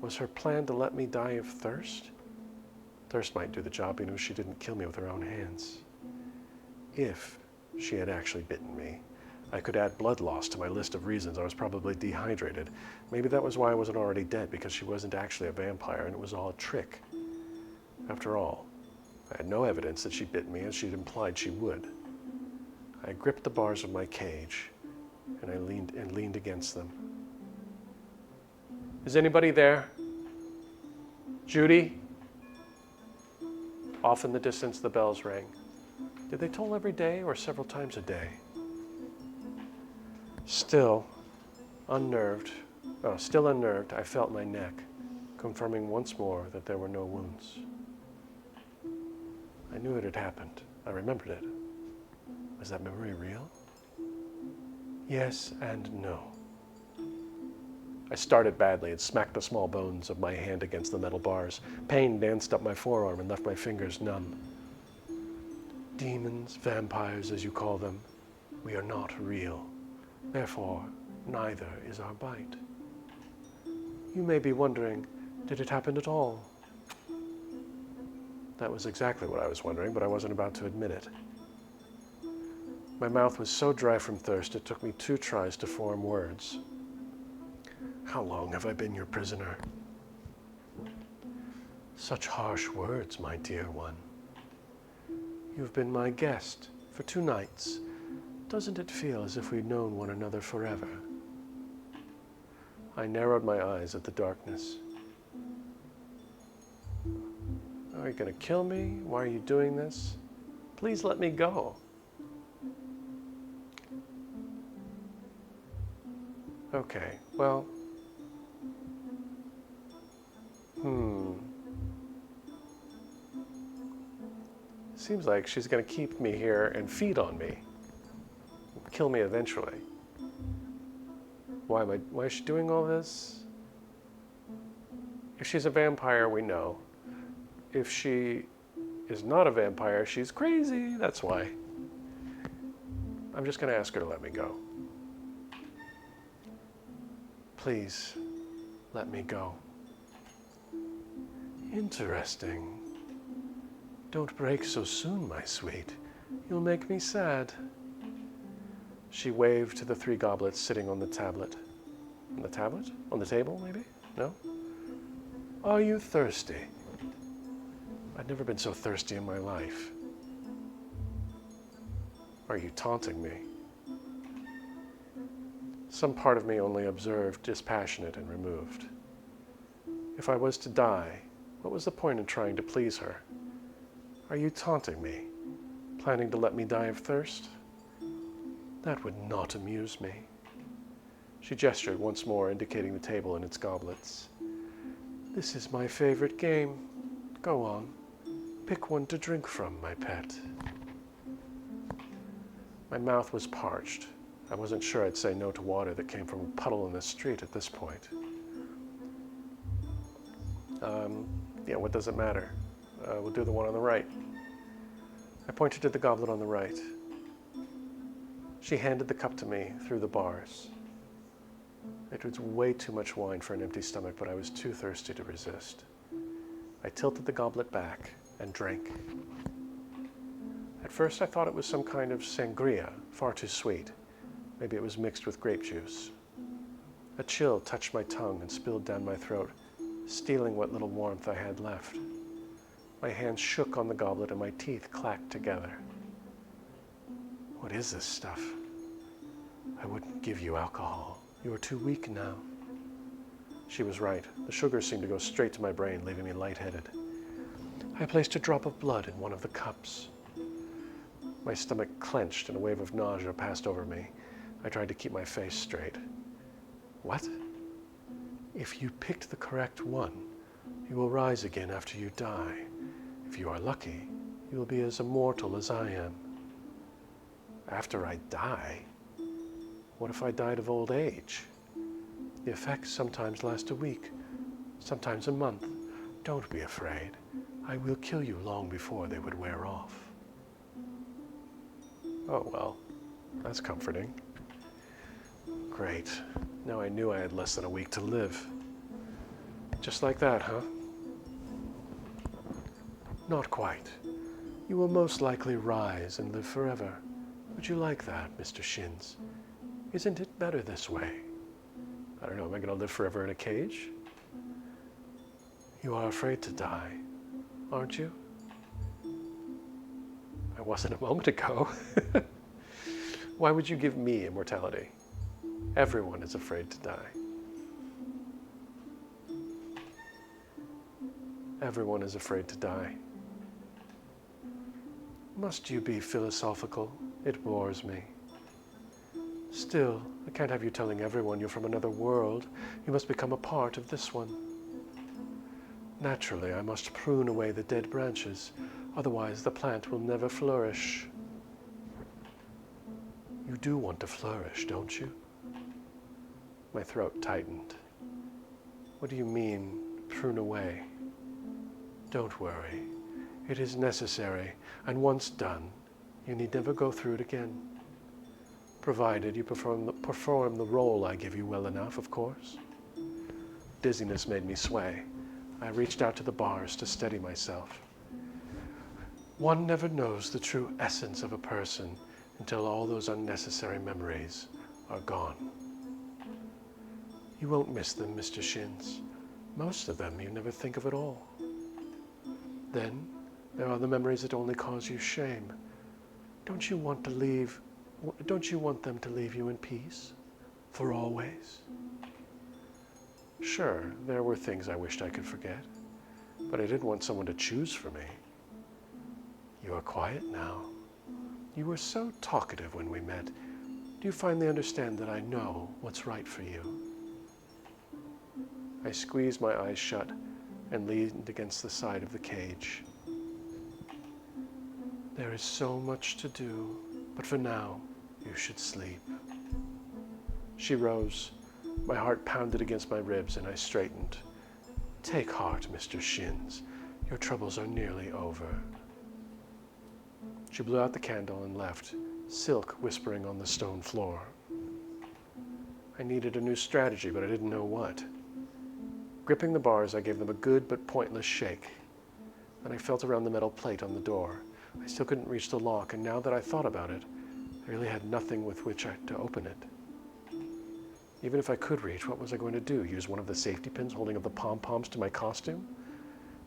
Was her plan to let me die of thirst? Thirst might do the job, even if she didn't kill me with her own hands. If she had actually bitten me, I could add blood loss to my list of reasons. I was probably dehydrated. Maybe that was why I wasn't already dead, because she wasn't actually a vampire and it was all a trick. After all, I had no evidence that she bit me, as she'd implied she would. I gripped the bars of my cage, and I leaned against them. Is anybody there? Judy? Off in the distance, the bells rang. Did they toll every day or several times a day? Still unnerved, I felt my neck, confirming once more that there were no wounds. I knew it had happened. I remembered it. Was that memory real? Yes and no. I started badly and smacked the small bones of my hand against the metal bars. Pain danced up my forearm and left my fingers numb. Demons, vampires, as you call them, we are not real. Therefore, neither is our bite. You may be wondering, did it happen at all? That was exactly what I was wondering, but I wasn't about to admit it. My mouth was so dry from thirst, it took me 2 tries to form words. How long have I been your prisoner? Such harsh words, my dear one. You've been my guest for 2 nights. Doesn't it feel as if we'd known one another forever? I narrowed my eyes at the darkness. Are you going to kill me? Why are you doing this? Please let me go. Okay, well, Seems like she's going to keep me here and feed on me. Kill me eventually. Why is she doing all this? If she's a vampire, we know. If she is not a vampire, she's crazy. That's why. I'm just going to ask her to let me go. Please, let me go. Interesting. Don't break so soon, my sweet. You'll make me sad. She waved to the 3 goblets sitting on the tablet. On the tablet? On the table, maybe? No? Are you thirsty? I'd never been so thirsty in my life. Are you taunting me? Some part of me only observed, dispassionate and removed. If I was to die, what was the point in trying to please her? Are you taunting me? Planning to let me die of thirst? That would not amuse me. She gestured once more, indicating the table and its goblets. This is my favorite game. Go on. Pick one to drink from, my pet. My mouth was parched. I wasn't sure I'd say no to water that came from a puddle in the street at this point. Yeah, what does it matter? We'll do the one on the right. I pointed to the goblet on the right. She handed the cup to me through the bars. It was way too much wine for an empty stomach, but I was too thirsty to resist. I tilted the goblet back and drank. At first I thought it was some kind of sangria, far too sweet. Maybe it was mixed with grape juice. A chill touched my tongue and spilled down my throat, stealing what little warmth I had left. My hands shook on the goblet and my teeth clacked together. What is this stuff? I wouldn't give you alcohol. You are too weak now. She was right. The sugar seemed to go straight to my brain, leaving me lightheaded. I placed a drop of blood in one of the cups. My stomach clenched and a wave of nausea passed over me. I tried to keep my face straight. What? If you picked the correct one, you will rise again after you die. If you are lucky, you will be as immortal as I am. After I die? What if I died of old age? The effects sometimes last a week, sometimes a month. Don't be afraid. I will kill you long before they would wear off. Oh well, that's comforting. Great. Now I knew I had less than a week to live. Just like that, huh? Not quite. You will most likely rise and live forever. Would you like that, Mr. Shins? Isn't it better this way? I don't know, am I going to live forever in a cage? You are afraid to die, aren't you? I wasn't a moment ago. Why would you give me immortality? Everyone is afraid to die. Everyone is afraid to die. Must you be philosophical? It bores me. Still, I can't have you telling everyone you're from another world. You must become a part of this one. Naturally, I must prune away the dead branches, otherwise the plant will never flourish. You do want to flourish, don't you? My throat tightened. What do you mean, prune away? Don't worry. It is necessary, and once done, you need never go through it again. Provided you perform the role I give you well enough, of course. Dizziness made me sway. I reached out to the bars to steady myself. One never knows the true essence of a person until all those unnecessary memories are gone. You won't miss them, Mr. Shins. Most of them you never think of at all. Then there are the memories that only cause you shame. Don't you want them to leave you in peace? For always? Sure, there were things I wished I could forget, but I didn't want someone to choose for me. You are quiet now. You were so talkative when we met. Do you finally understand that I know what's right for you? I squeezed my eyes shut and leaned against the side of the cage. There is so much to do, but for now, you should sleep. She rose. My heart pounded against my ribs and I straightened. Take heart, Mr. Shins. Your troubles are nearly over. She blew out the candle and left, silk whispering on the stone floor. I needed a new strategy, but I didn't know what. Gripping the bars, I gave them a good but pointless shake. Then I felt around the metal plate on the door. I still couldn't reach the lock, and now that I thought about it, I really had nothing with which to open it. Even if I could reach, what was I going to do? Use one of the safety pins holding up the pom-poms to my costume?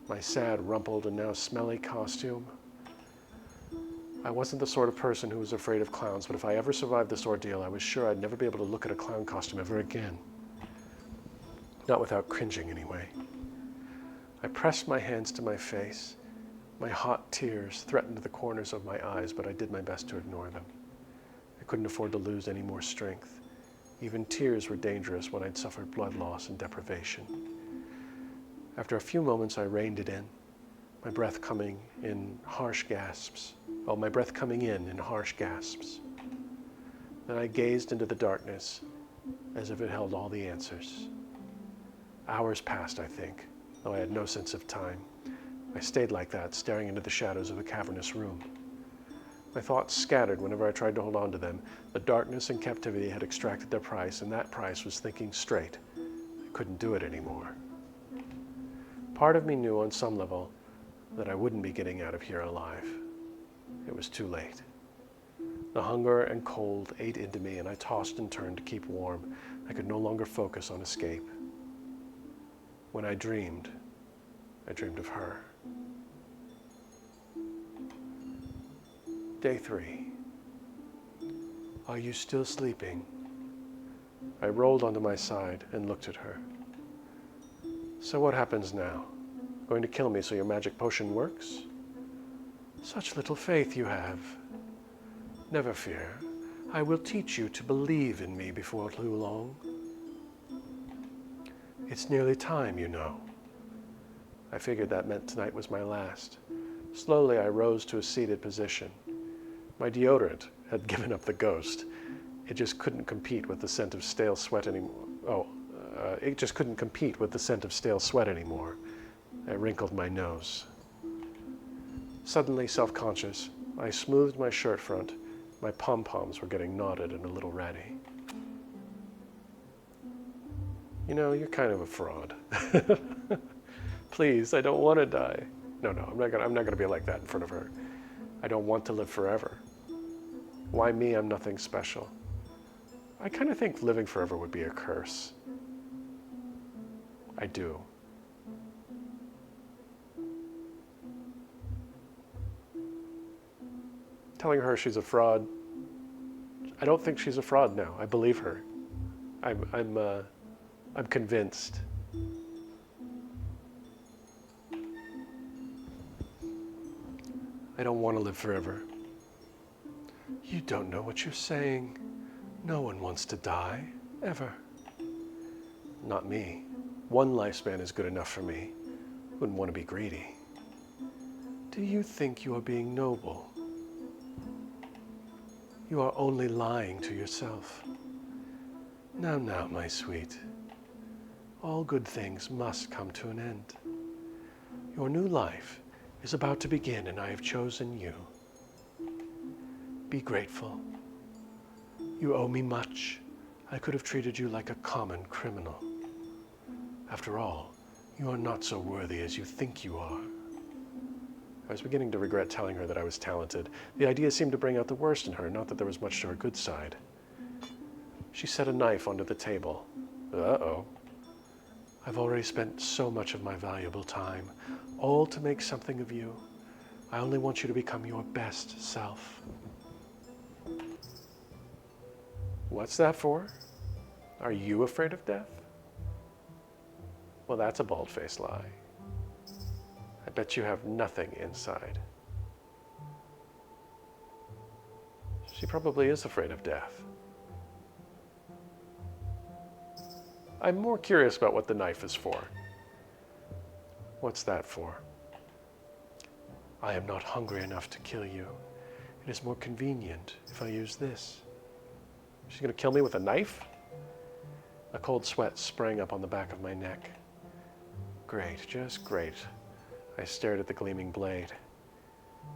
My sad, rumpled, and now smelly costume? I wasn't the sort of person who was afraid of clowns, but if I ever survived this ordeal, I was sure I'd never be able to look at a clown costume ever again. Not without cringing, anyway. I pressed my hands to my face. My hot tears threatened the corners of my eyes, but I did my best to ignore them. I couldn't afford to lose any more strength. Even tears were dangerous when I'd suffered blood loss and deprivation. After a few moments, I reined it in, my breath coming in harsh gasps. My breath coming in harsh gasps. Then I gazed into the darkness as if it held all the answers. Hours passed, I think, though I had no sense of time. I stayed like that, staring into the shadows of the cavernous room. My thoughts scattered whenever I tried to hold on to them. The darkness and captivity had extracted their price, and that price was thinking straight. I couldn't do it anymore. Part of me knew on some level that I wouldn't be getting out of here alive. It was too late. The hunger and cold ate into me, and I tossed and turned to keep warm. I could no longer focus on escape. When I dreamed of her. Day 3. Are you still sleeping? I rolled onto my side and looked at her. So what happens now? Going to kill me so your magic potion works? Such little faith you have. Never fear. I will teach you to believe in me before too long. It's nearly time, you know. I figured that meant tonight was my last. Slowly, I rose to a seated position. My deodorant had given up the ghost. It just couldn't compete with the scent of stale sweat anymore. It just couldn't compete with the scent of stale sweat anymore. I wrinkled my nose. Suddenly self-conscious, I smoothed my shirt front. My pom-poms were getting knotted and a little ratty. You know, you're kind of a fraud. Please, I don't want to die. No, I'm not gonna be like that in front of her. I don't want to live forever. Why me? I'm nothing special. I kind of think living forever would be a curse. I do. Telling her she's a fraud. I don't think she's a fraud now. I believe her. I'm convinced. I don't want to live forever. You don't know what you're saying. No one wants to die, ever. Not me. One lifespan is good enough for me. Wouldn't want to be greedy. Do you think you are being noble? You are only lying to yourself. Now, my sweet. All good things must come to an end. Your new life is about to begin, and I have chosen you. Be grateful. You owe me much. I could have treated you like a common criminal. After all, you are not so worthy as you think you are. I was beginning to regret telling her that I was talented. The idea seemed to bring out the worst in her, not that there was much to her good side. She set a knife onto the table. Uh-oh. I've already spent so much of my valuable time, all to make something of you. I only want you to become your best self. What's that for? Are you afraid of death? Well, that's a bald-faced lie. I bet you have nothing inside. She probably is afraid of death. I'm more curious about what the knife is for. What's that for? I am not hungry enough to kill you. It is more convenient if I use this. She's going to kill me with a knife? A cold sweat sprang up on the back of my neck. Great, just great. I stared at the gleaming blade.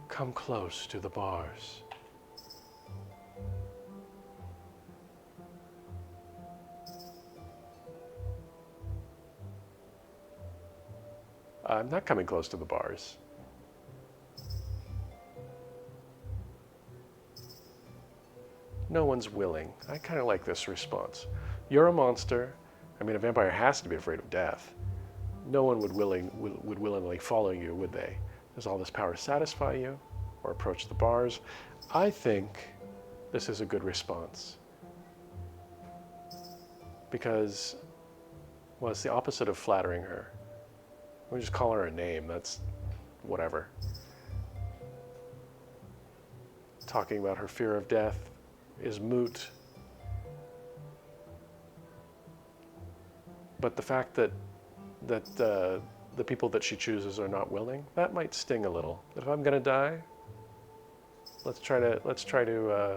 Come close to the bars. I'm not coming close to the bars. No one's willing. I kind of like this response. You're a monster. I mean, a vampire has to be afraid of death. No one would willingly follow you, would they? Does all this power satisfy you? Or approach the bars? I think this is a good response. Because, well, it's the opposite of flattering her. We just call her a name. That's whatever. Talking about her fear of death is moot. But the fact that the people that she chooses are not willing, that might sting a little. If I'm gonna die, let's try to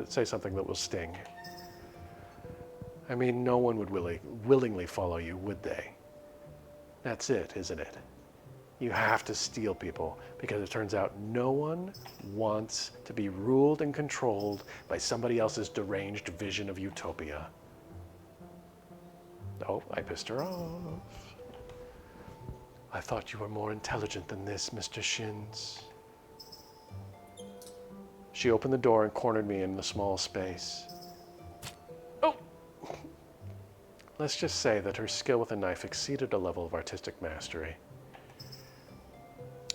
say something that will sting. I mean, no one would willingly follow you, would they? That's it, isn't it? You have to steal people, because it turns out no one wants to be ruled and controlled by somebody else's deranged vision of utopia. Oh, I pissed her off. I thought you were more intelligent than this, Mr. Shins. She opened the door and cornered me in the small space. Oh! Let's just say that her skill with a knife exceeded a level of artistic mastery.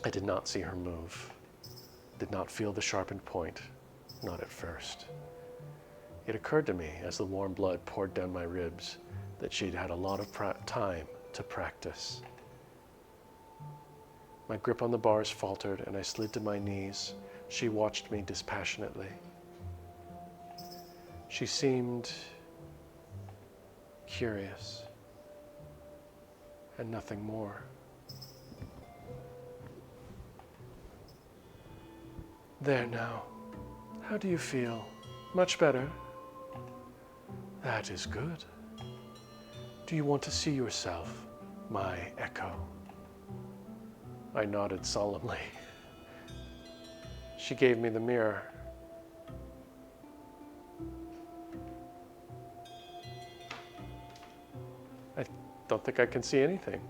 I did not see her move. Did not feel the sharpened point. Not at first. It occurred to me as the warm blood poured down my ribs that she'd had a lot of time to practice. My grip on the bars faltered and I slid to my knees. She watched me dispassionately. She seemed curious and nothing more. There now. How do you feel? Much better? That is good. Do you want to see yourself, my echo? I nodded solemnly. She gave me the mirror. I don't think I can see anything.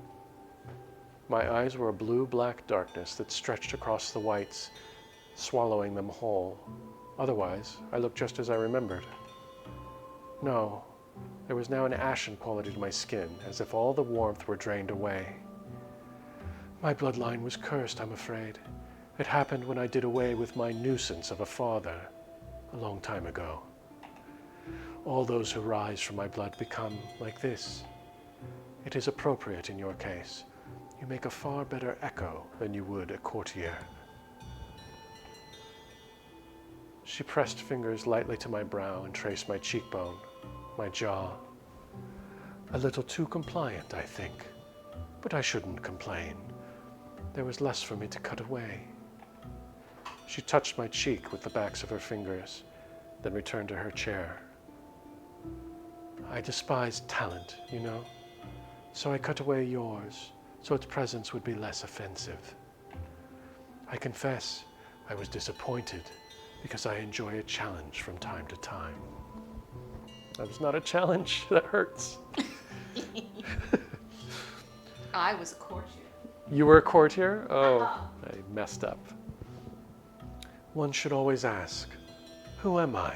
My eyes were a blue-black darkness that stretched across the whites, swallowing them whole. Otherwise, I looked just as I remembered. No, there was now an ashen quality to my skin, as if all the warmth were drained away. My bloodline was cursed, I'm afraid. It happened when I did away with my nuisance of a father, a long time ago. All those who rise from my blood become like this. It is appropriate in your case. You make a far better echo than you would a courtier. She pressed fingers lightly to my brow and traced my cheekbone, my jaw. A little too compliant, I think, but I shouldn't complain. There was less for me to cut away. She touched my cheek with the backs of her fingers, then returned to her chair. I despise talent, you know, so I cut away yours, so its presence would be less offensive. I confess I was disappointed because I enjoy a challenge from time to time. That was not a challenge. That hurts. I was a courtier. You were a courtier? Oh, I messed up. One should always ask, who am I?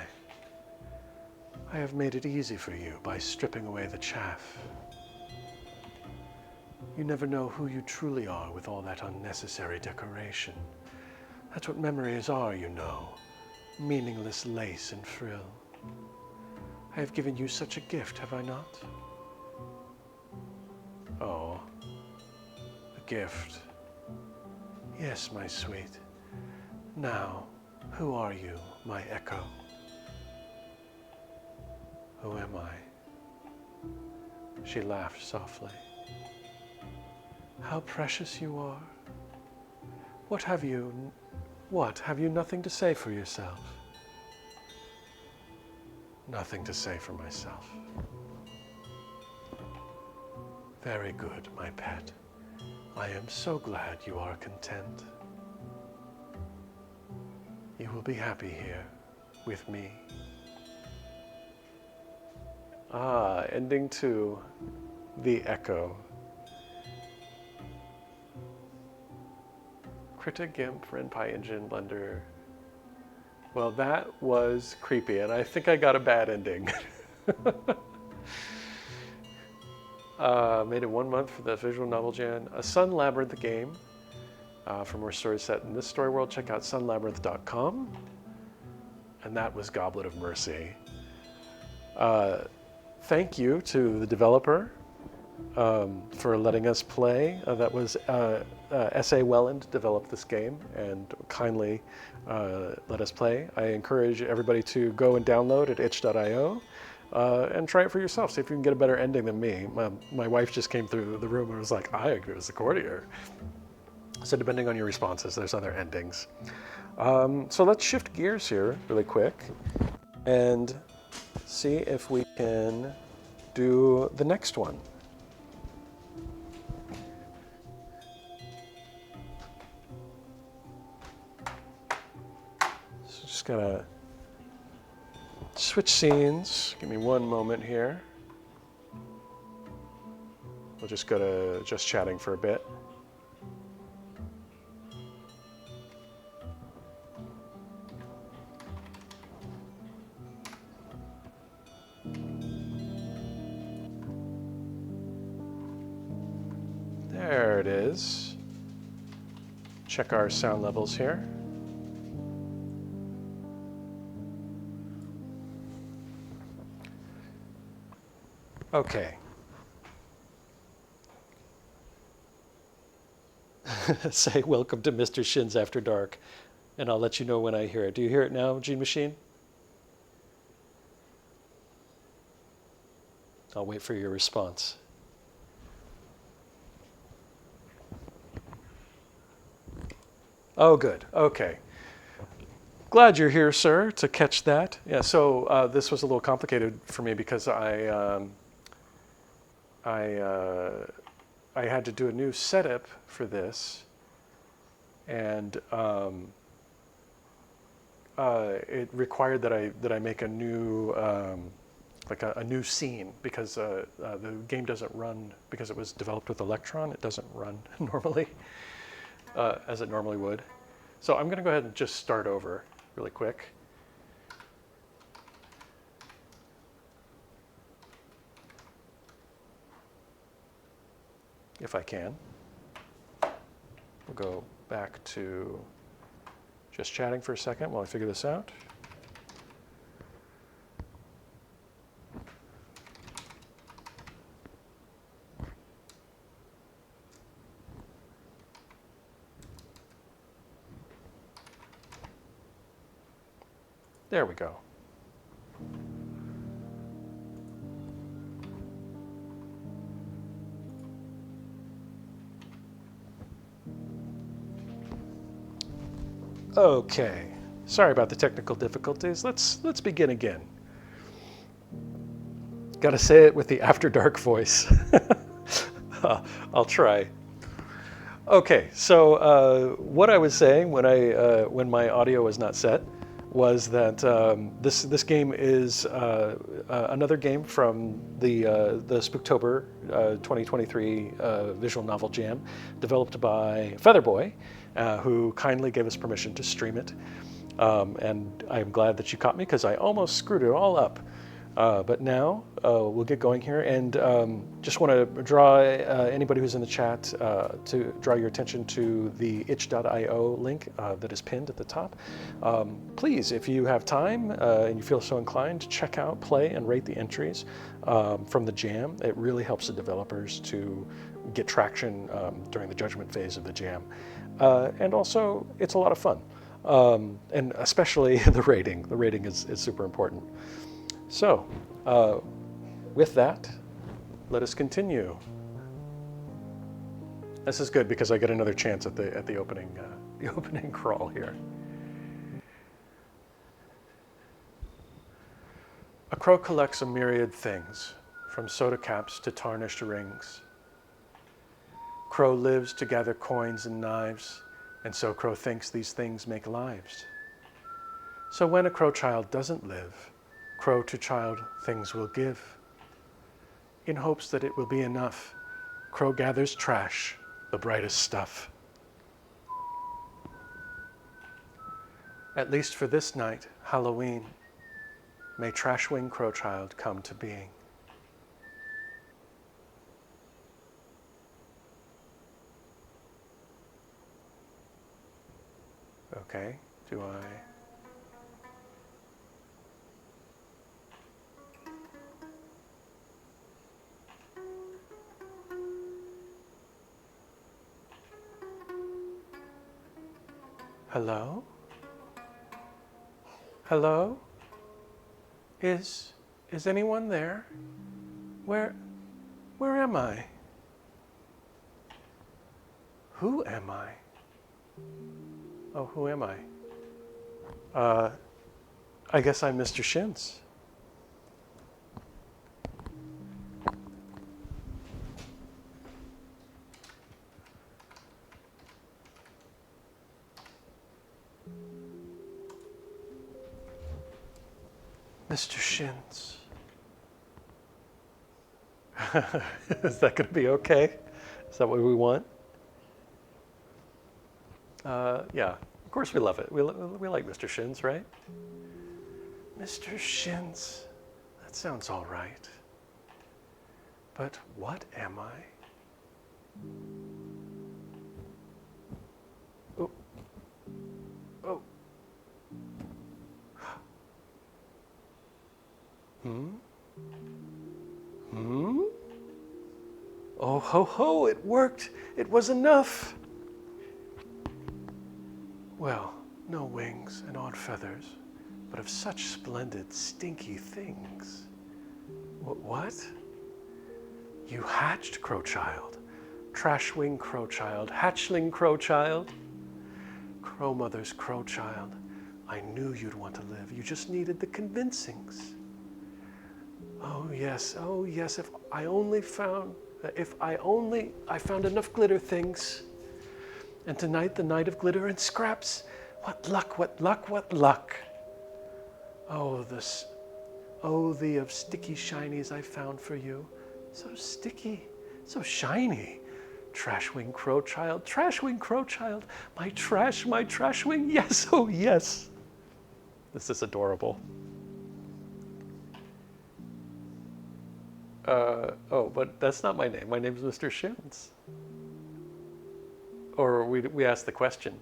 I have made it easy for you by stripping away the chaff. You never know who you truly are with all that unnecessary decoration. That's what memories are, you know. Meaningless lace and frill. I have given you such a gift, have I not? Oh, a gift. Yes, my sweet. Now, who are you, my echo? Who am I? She laughed softly. How precious you are. What, have you nothing to say for yourself? Nothing to say for myself. Very good, my pet. I am so glad you are content. You will be happy here with me. Ah, ending 2, the echo. Krita, Gimp, Renpai, and Jin Blender. Well, that was creepy, and I think I got a bad ending. Made it 1 month for the visual novel jam. A Sun Labyrinth game. For more stories set in this story world, check out sunlabyrinth.com. And that was Goblet of Mercy. Thank you to the developer for letting us play. That was S.A. Welland developed this game and kindly let us play. I encourage everybody to go and download at itch.io and try it for yourself. See if you can get a better ending than me. My wife just came through the room and was like, I agree with the courtier. So depending on your responses, there's other endings. So let's shift gears here really quick and see if we can do the next one. So just gotta switch scenes. Give me one moment here. We'll just go to just chatting for a bit. There it is. Check our sound levels here. Okay. Say welcome to Mr. Shins After Dark, and I'll let you know when I hear it. Do you hear it now, Gene Machine? I'll wait for your response. Oh, good. Okay. Glad you're here, sir, to catch that. Yeah, so this was a little complicated for me because I had to do a new setup for this, and it required that I make a new like a new scene because the game doesn't run because it was developed with Electron. It doesn't run normally as it normally would. So I'm going to go ahead and just start over really quick. If I can. We'll go back to just chatting for a second while I figure this out. There we go. Okay, sorry about the technical difficulties. Let's begin again. Got to say it with the After Dark voice. I'll try. Okay, so what I was saying when my audio was not set was that this game is another game from the Spooktober 2023 visual novel jam, developed by Featherboy, who kindly gave us permission to stream it. And I'm glad that you caught me because I almost screwed it all up. But now we'll get going here, and just want to draw anybody who's in the chat to draw your attention to the itch.io link that is pinned at the top. Please, if you have time and you feel so inclined, check out, play, and rate the entries from the jam. It really helps the developers to get traction during the judgment phase of the jam. And also, it's a lot of fun. And especially the rating. The rating is super important. So, with that, let us continue. This is good because I get another chance at the opening crawl here. A crow collects a myriad things, from soda caps to tarnished rings. Crow lives to gather coins and knives, and so Crow thinks these things make lives. So when a Crowchild doesn't live, Crow to child things will give. In hopes that it will be enough, Crow gathers trash, the brightest stuff. At least for this night, Halloween, may Trashwing Crowchild come to being. Okay, do I... Hello? Hello? Is anyone there? Where am I? Who am I? Oh, who am I? I guess I'm Mr. Shins. Mr. Shins. Is that going to be okay? Is that what we want? Yeah, of course we love it. We like Mr. Shins, right? Mr. Shins. That sounds all right. But what am I? Oh. Oh. Oh, ho, ho, it worked. It was enough. Well, no wings and odd feathers, but of such splendid, stinky things. What? You hatched, Crowchild. Trashwing Crowchild, hatchling Crowchild. Crow Mother's Crowchild. I knew you'd want to live. You just needed the convincings. Oh yes, if I found enough glitter things. And tonight, the night of glitter and scraps. What luck, what luck, what luck. Oh, the of sticky shinies I found for you. So sticky, so shiny. Trashwing Crowchild, Trashwing Crowchild. My Trashwing, yes, oh yes. This is adorable. Oh, but that's not my name. My name's Mr. Shins. Or we asked the question.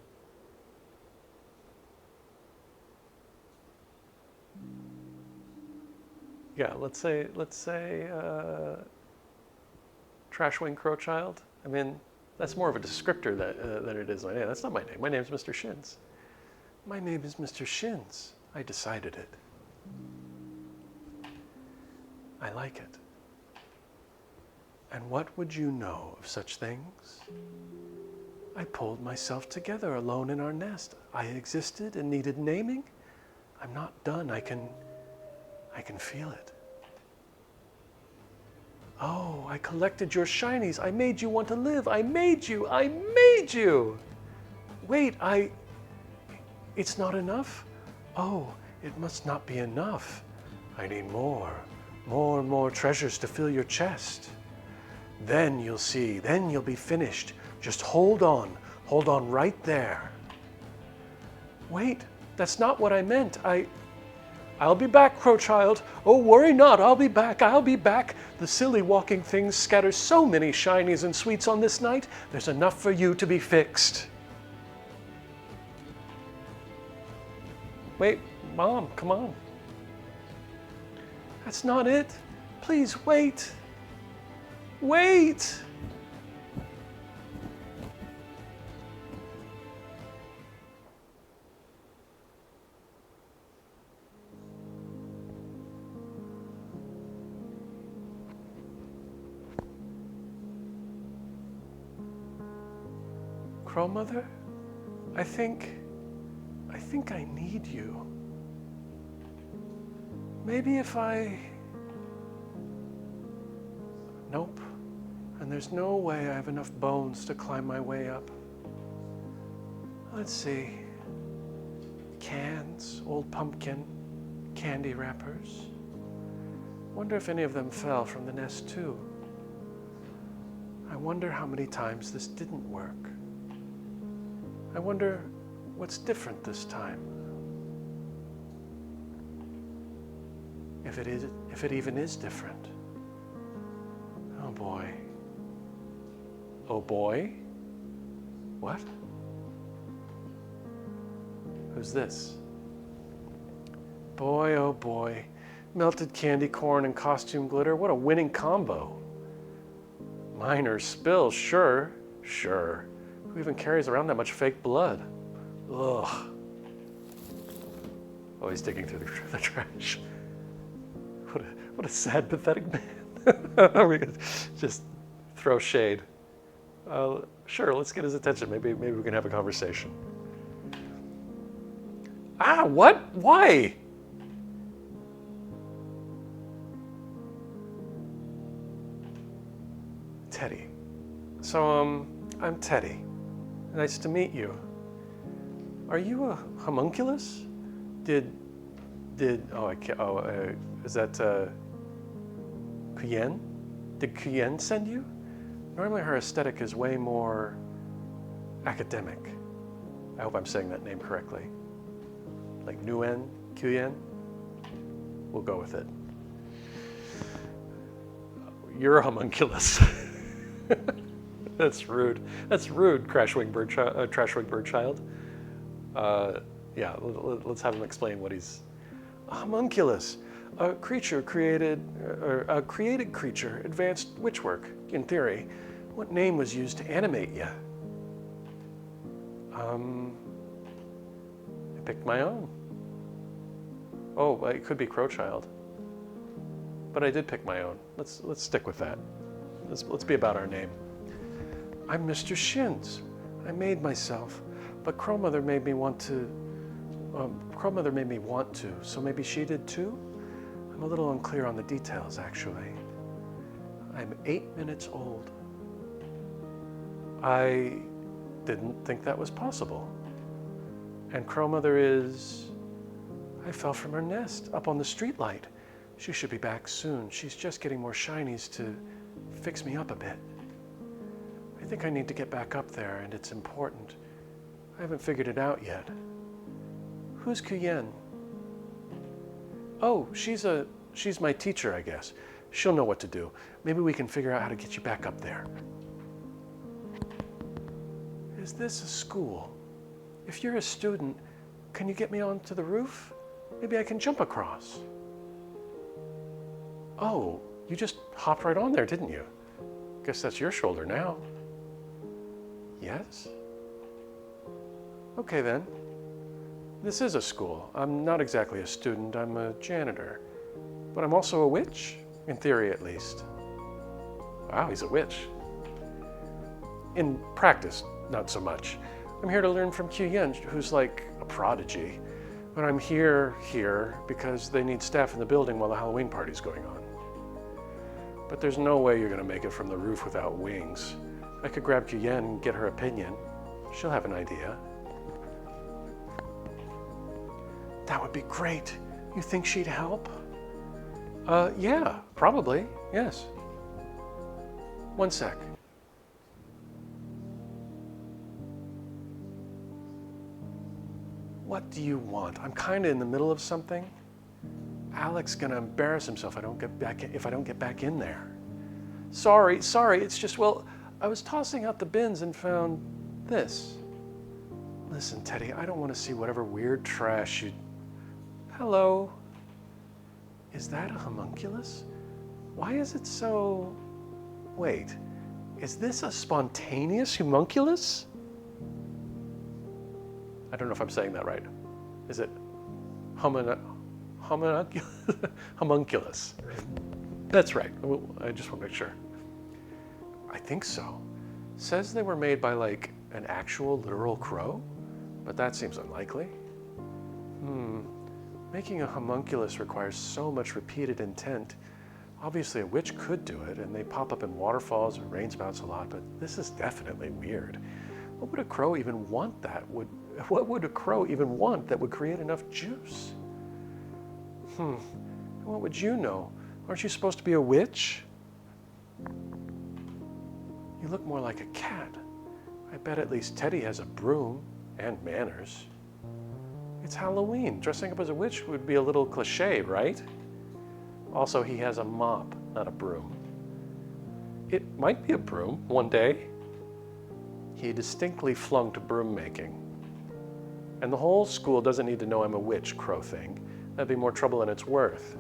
Yeah, let's say Trashwing Crowchild. I mean, that's more of a descriptor than it is my name. That's not my name. My name's Mr. Shins. My name is Mr. Shins. I decided it. I like it. And what would you know of such things? I pulled myself together alone in our nest. I existed and needed naming. I'm not done. I can feel it. Oh, I collected your shinies. I made you want to live. I made you. Wait, it's not enough? Oh, it must not be enough. I need more and more treasures to fill your chest. Then you'll see, then you'll be finished. Just hold on right there. Wait, that's not what I meant. I'll be back, Crowchild. Oh, worry not, I'll be back. The silly walking things scatter so many shinies and sweets on this night, there's enough for you to be fixed. Wait, Mom, come on. That's not it. Please wait. Wait! Crow Mother, I think I need you. Maybe if I... Nope. And there's no way I have enough bones to climb my way up. Let's see. Cans, old pumpkin, candy wrappers. Wonder if any of them fell from the nest too. I wonder how many times this didn't work. I wonder what's different this time. if it even is different. Oh boy. Oh boy? What? Who's this? Boy, oh boy. Melted candy corn and costume glitter. What a winning combo. Minor spill, sure. Who even carries around that much fake blood? Ugh. Oh, he's digging through the trash. What a sad, pathetic man. We could just throw shade. Sure, let's get his attention. Maybe we can have a conversation. Ah, what? Why? Teddy. So, I'm Teddy. Nice to meet you. Are you a homunculus? Is that, Kuyen? Did Kuyen send you? Normally her aesthetic is way more academic. I hope I'm saying that name correctly. Like Nguyen, Kuyen? We'll go with it. You're a homunculus. That's rude. That's rude, Trashwing Birdchild. Yeah, let's have him explain what he's... A homunculus, a created creature, advanced witch work, in theory. What name was used to animate you? I picked my own. Oh, it could be Crowchild. But I did pick my own. Let's stick with that. Let's be about our name. I'm mistershins. I made myself, but Crowmother made me want to. So maybe she did too? I'm a little unclear on the details, actually. I'm 8 minutes old. I didn't think that was possible. And Crowmother is... I fell from her nest up on the streetlight. She should be back soon. She's just getting more shinies to fix me up a bit. I think I need to get back up there, and it's important. I haven't figured it out yet. Who's Kuyen? Oh, she's my teacher, I guess. She'll know what to do. Maybe we can figure out how to get you back up there. Is this a school? If you're a student, can you get me onto the roof? Maybe I can jump across. Oh, you just hopped right on there, didn't you? Guess that's your shoulder now. Yes? Okay then. This is a school. I'm not exactly a student, I'm a janitor. But I'm also a witch, in theory at least. Wow, he's a witch. In practice, not so much. I'm here to learn from Kuyen, who's like a prodigy. But I'm here because they need staff in the building while the Halloween party's going on. But there's no way you're gonna make it from the roof without wings. I could grab Kuyen and get her opinion. She'll have an idea. That would be great. You think she'd help? Yeah, probably, yes. One sec. What do you want? I'm kind of in the middle of something. Alec's gonna embarrass himself if I don't get back in there. Sorry, it's just, well, I was tossing out the bins and found this. Listen, Teddy, I don't want to see whatever weird trash you... Hello. Is that a homunculus? Why is it so... Wait, is this a spontaneous homunculus? I don't know if I'm saying that right. Is it homunculus? That's right. I just want to make sure. I think so. Says they were made by like an actual literal crow, but that seems unlikely. Making a homunculus requires so much repeated intent. Obviously a witch could do it, and they pop up in waterfalls and rainspouts a lot, but this is definitely weird. What would a crow even want what would a crow even want that would create enough juice? What would you know? Aren't you supposed to be a witch? You look more like a cat. I bet at least Teddy has a broom and manners. It's Halloween. Dressing up as a witch would be a little cliche, right? Also, he has a mop, not a broom. It might be a broom one day. He distinctly flunked broom making. And the whole school doesn't need to know I'm a witch, Crow thing. That'd be more trouble than it's worth.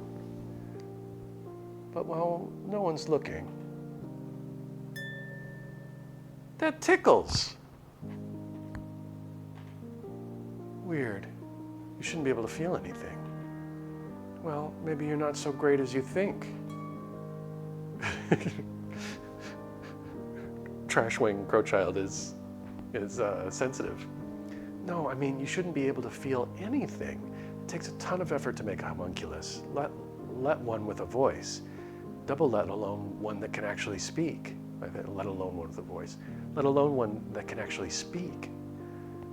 But, well, no one's looking. That tickles! Weird. You shouldn't be able to feel anything. Well, maybe you're not so great as you think. Trashwing Crowchild is sensitive. No, I mean, you shouldn't be able to feel anything. It takes a ton of effort to make a homunculus, let one with a voice. Double let alone one that can actually speak. Let alone one with a voice. Let alone one that can actually speak.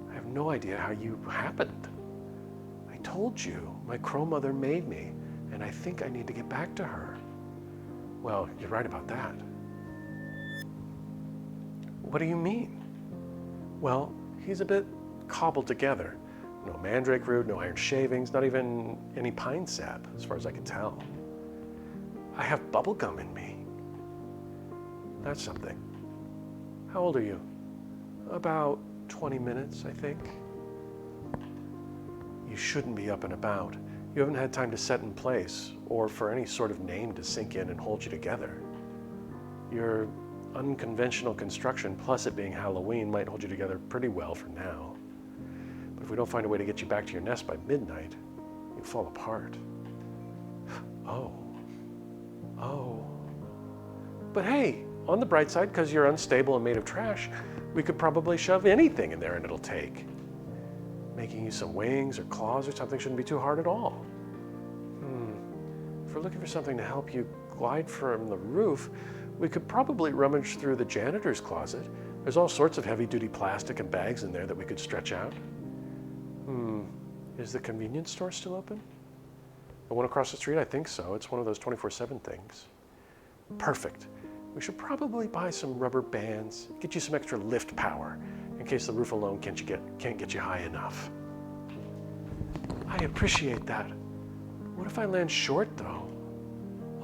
I have no idea how you happened. I told you, my crow mother made me, and I think I need to get back to her. Well, you're right about that. What do you mean? Well, he's a bit cobbled together. No mandrake root, no iron shavings, not even any pine sap, as far as I can tell. I have bubble gum in me. That's something. How old are you? About 20 minutes, I think. You shouldn't be up and about. You haven't had time to set in place, or for any sort of name to sink in and hold you together. Your unconventional construction, plus it being Halloween, might hold you together pretty well for now. But if we don't find a way to get you back to your nest by midnight, you'll fall apart. Oh. But hey, on the bright side, because you're unstable and made of trash, we could probably shove anything in there and it'll take. Making you some wings or claws or something shouldn't be too hard at all. If we're looking for something to help you glide from the roof, we could probably rummage through the janitor's closet. There's all sorts of heavy-duty plastic and bags in there that we could stretch out. Is the convenience store still open? The one across the street? I think so. It's one of those 24/7 things. Perfect. We should probably buy some rubber bands, get you some extra lift power, in case the roof alone can't get you high enough. I appreciate that. What if I land short, though?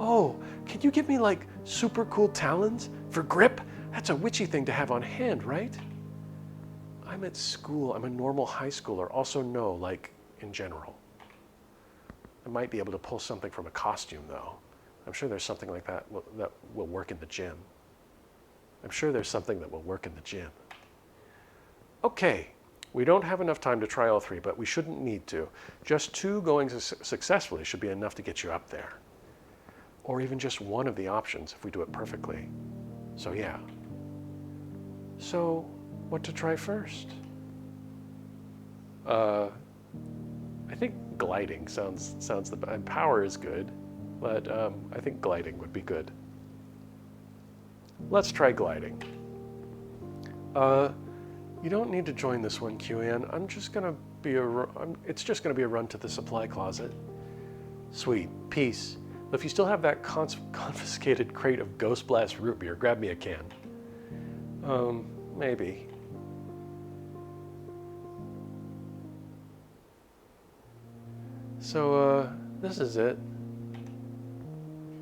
Oh, can you give me, like, super cool talons for grip? That's a witchy thing to have on hand, right? I'm at school. I'm a normal high schooler. Also no, like, in general. I might be able to pull something from a costume, though. I'm sure there's something like that that will work in the gym. Okay, we don't have enough time to try all three, but we shouldn't need to. Just two going successfully should be enough to get you up there. Or even just one of the options if we do it perfectly. So yeah. So, what to try first? I think gliding sounds the best. And power is good, but I think gliding would be good. Let's try gliding. You don't need to join this one, QN. It's just gonna be a run to the supply closet. Sweet, peace. But if you still have that confiscated crate of Ghost Blast root beer, grab me a can. Maybe. So, this is it.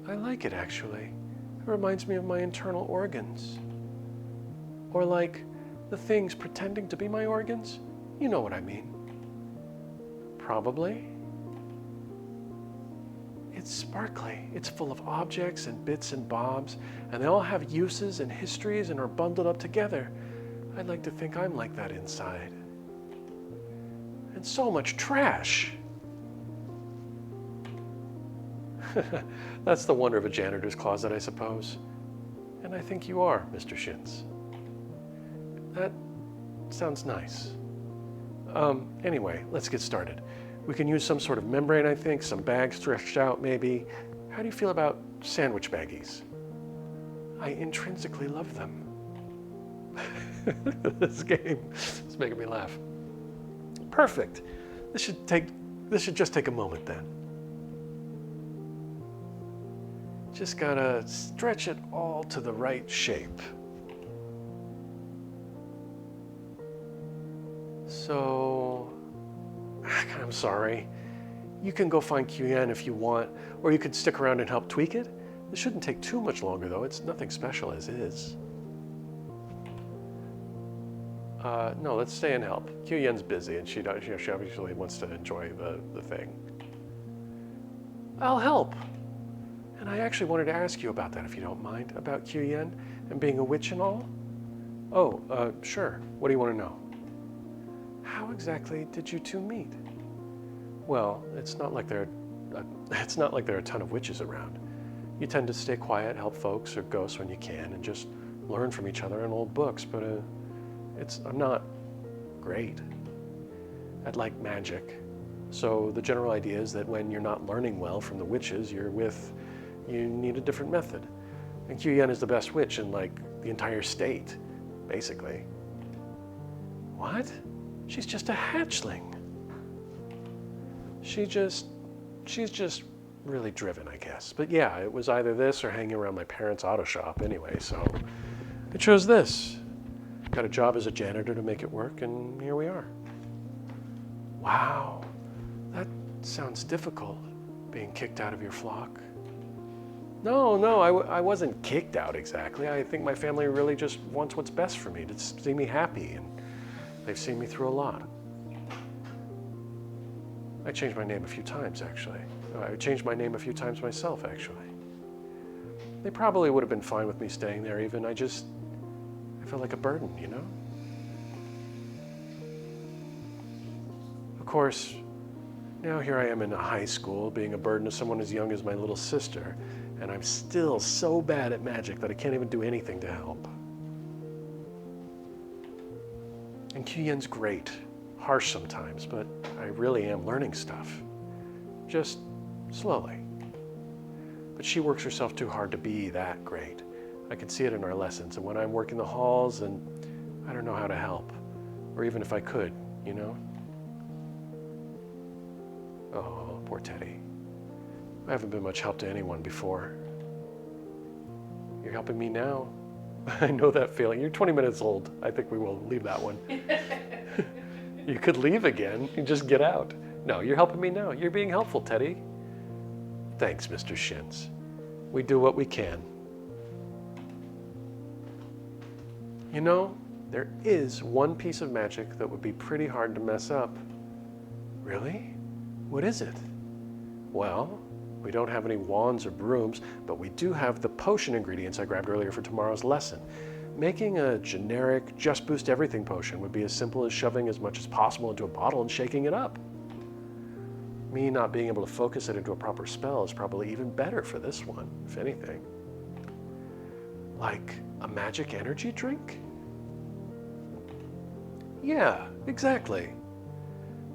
I like it, actually. It reminds me of my internal organs. Or like the things pretending to be my organs. You know what I mean. Probably. It's sparkly. It's full of objects and bits and bobs, and they all have uses and histories and are bundled up together. I'd like to think I'm like that inside. And so much trash. That's the wonder of a janitor's closet, I suppose. And I think you are, Mr. Shins. That sounds nice. Anyway, let's get started. We can use some sort of membrane, I think, some bags stretched out, maybe. How do you feel about sandwich baggies? I intrinsically love them. This game is making me laugh. Perfect. This should just take a moment then. Just gotta stretch it all to the right shape. So, I'm sorry. You can go find QN if you want, Or you could stick around and help tweak it. This shouldn't take too much longer, though. It's nothing special as is. No, let's stay and help. Q-Yen's busy, and she obviously wants to enjoy the thing. I'll help. And I actually wanted to ask you about that, if you don't mind, about Q-Yen and being a witch and all. Oh, sure. What do you want to know? How exactly did you two meet? Well, it's not like there are a ton of witches around. You tend to stay quiet, help folks or ghosts when you can, and just learn from each other in old books. But I'm not great. I'd like magic. So the general idea is that when you're not learning well from the witches you need a different method. And Q-Yen is the best witch in like the entire state, basically. What? She's just a hatchling. She's just really driven, I guess. But yeah, it was either this or hanging around my parents' auto shop anyway, so I chose this. Got a job as a janitor to make it work, and here we are. Wow, that sounds difficult, being kicked out of your flock. No, I wasn't kicked out exactly. I think my family really just wants what's best for me, to see me happy, and they've seen me through a lot. I changed my name a few times, actually. I changed my name a few times myself, actually. They probably would have been fine with me staying there even. I felt like a burden, you know? Of course, now here I am in high school, being a burden to someone as young as my little sister, and I'm still so bad at magic that I can't even do anything to help. And Q-Yen's great. Harsh sometimes, but I really am learning stuff. Just slowly. But she works herself too hard to be that great. I can see it in our lessons, and when I'm working the halls, and I don't know how to help. Or even if I could, you know? Oh, poor Teddy. I haven't been much help to anyone before. You're helping me now. I know that feeling. You're 20 minutes old. I think we will leave that one. You could leave again. You just get out. No, you're helping me now. You're being helpful, Teddy. Thanks, Mr. Shins. We do what we can. You know, there is one piece of magic that would be pretty hard to mess up. Really? What is it? Well, we don't have any wands or brooms, but we do have the potion ingredients I grabbed earlier for tomorrow's lesson. Making a generic, just boost everything potion would be as simple as shoving as much as possible into a bottle and shaking it up. Me not being able to focus it into a proper spell is probably even better for this one, if anything. Like a magic energy drink? Yeah, exactly.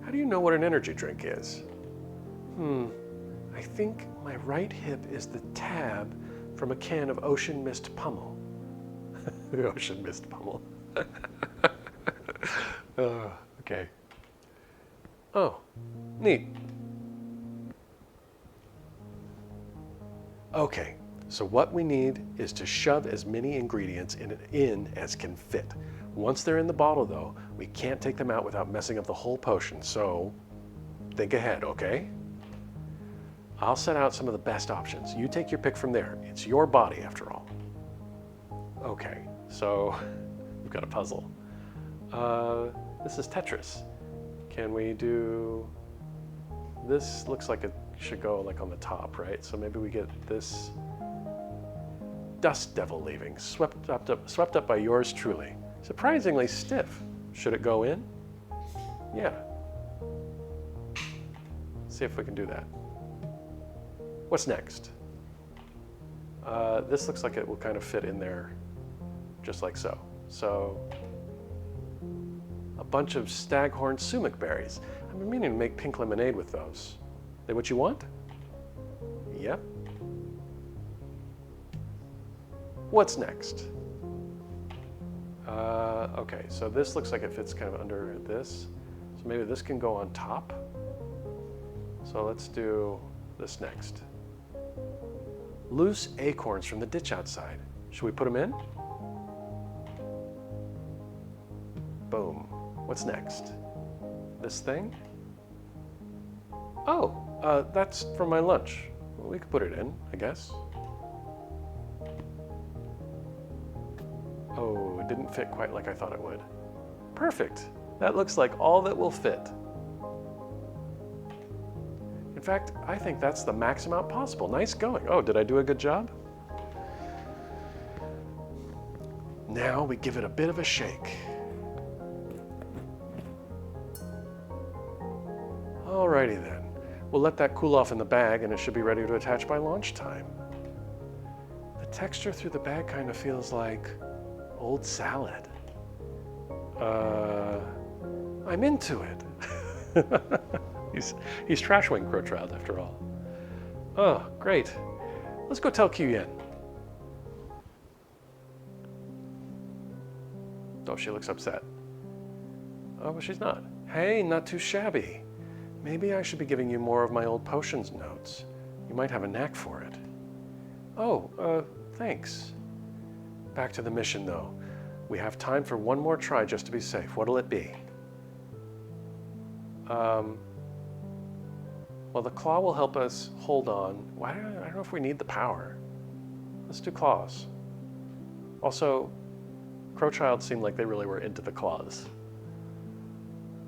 How do you know what an energy drink is? I think my right hip is the tab from a can of Ocean Mist Pummel. The Ocean Mist Pummel. Okay. Oh, neat. Okay, so what we need is to shove as many ingredients in as can fit. Once they're in the bottle, though, we can't take them out without messing up the whole potion, so think ahead, okay? I'll set out some of the best options. You take your pick from there. It's your body, after all. Okay, so we've got a puzzle. This is Tetris. Can we do... This looks like it should go like on the top, right? So maybe we get this dust devil leaving, swept up by yours truly. Surprisingly stiff. Should it go in? Yeah. See if we can do that. What's next? This looks like it will kind of fit in there just like so. So, a bunch of staghorn sumac berries. I've been meaning to make pink lemonade with those. They what you want? Yep. What's next? Okay, so this looks like it fits kind of under this. So maybe this can go on top. So let's do this next. Loose acorns from the ditch outside. Should we put them in? Boom. What's next? This thing? Oh, that's from my lunch. we could put it in, I guess. Oh, it didn't fit quite like I thought it would. Perfect. That looks like all that will fit. In fact, I think that's the max amount possible. Nice going. Oh, did I do a good job? Now we give it a bit of a shake. Alrighty then. We'll let that cool off in the bag and it should be ready to attach by launch time. The texture through the bag kind of feels like old salad. I'm into it. he's Trashwing Crowchild after all. Oh, great. Let's go tell Q-Yen. Oh, she looks upset. Oh, but she's not. Hey, not too shabby. Maybe I should be giving you more of my old potions notes. You might have a knack for it. Oh, thanks. Back to the mission, though. We have time for one more try just to be safe. What'll it be? Well, the claw will help us hold on. I don't know if we need the power. Let's do claws. Also, Crowchild seemed like they really were into the claws.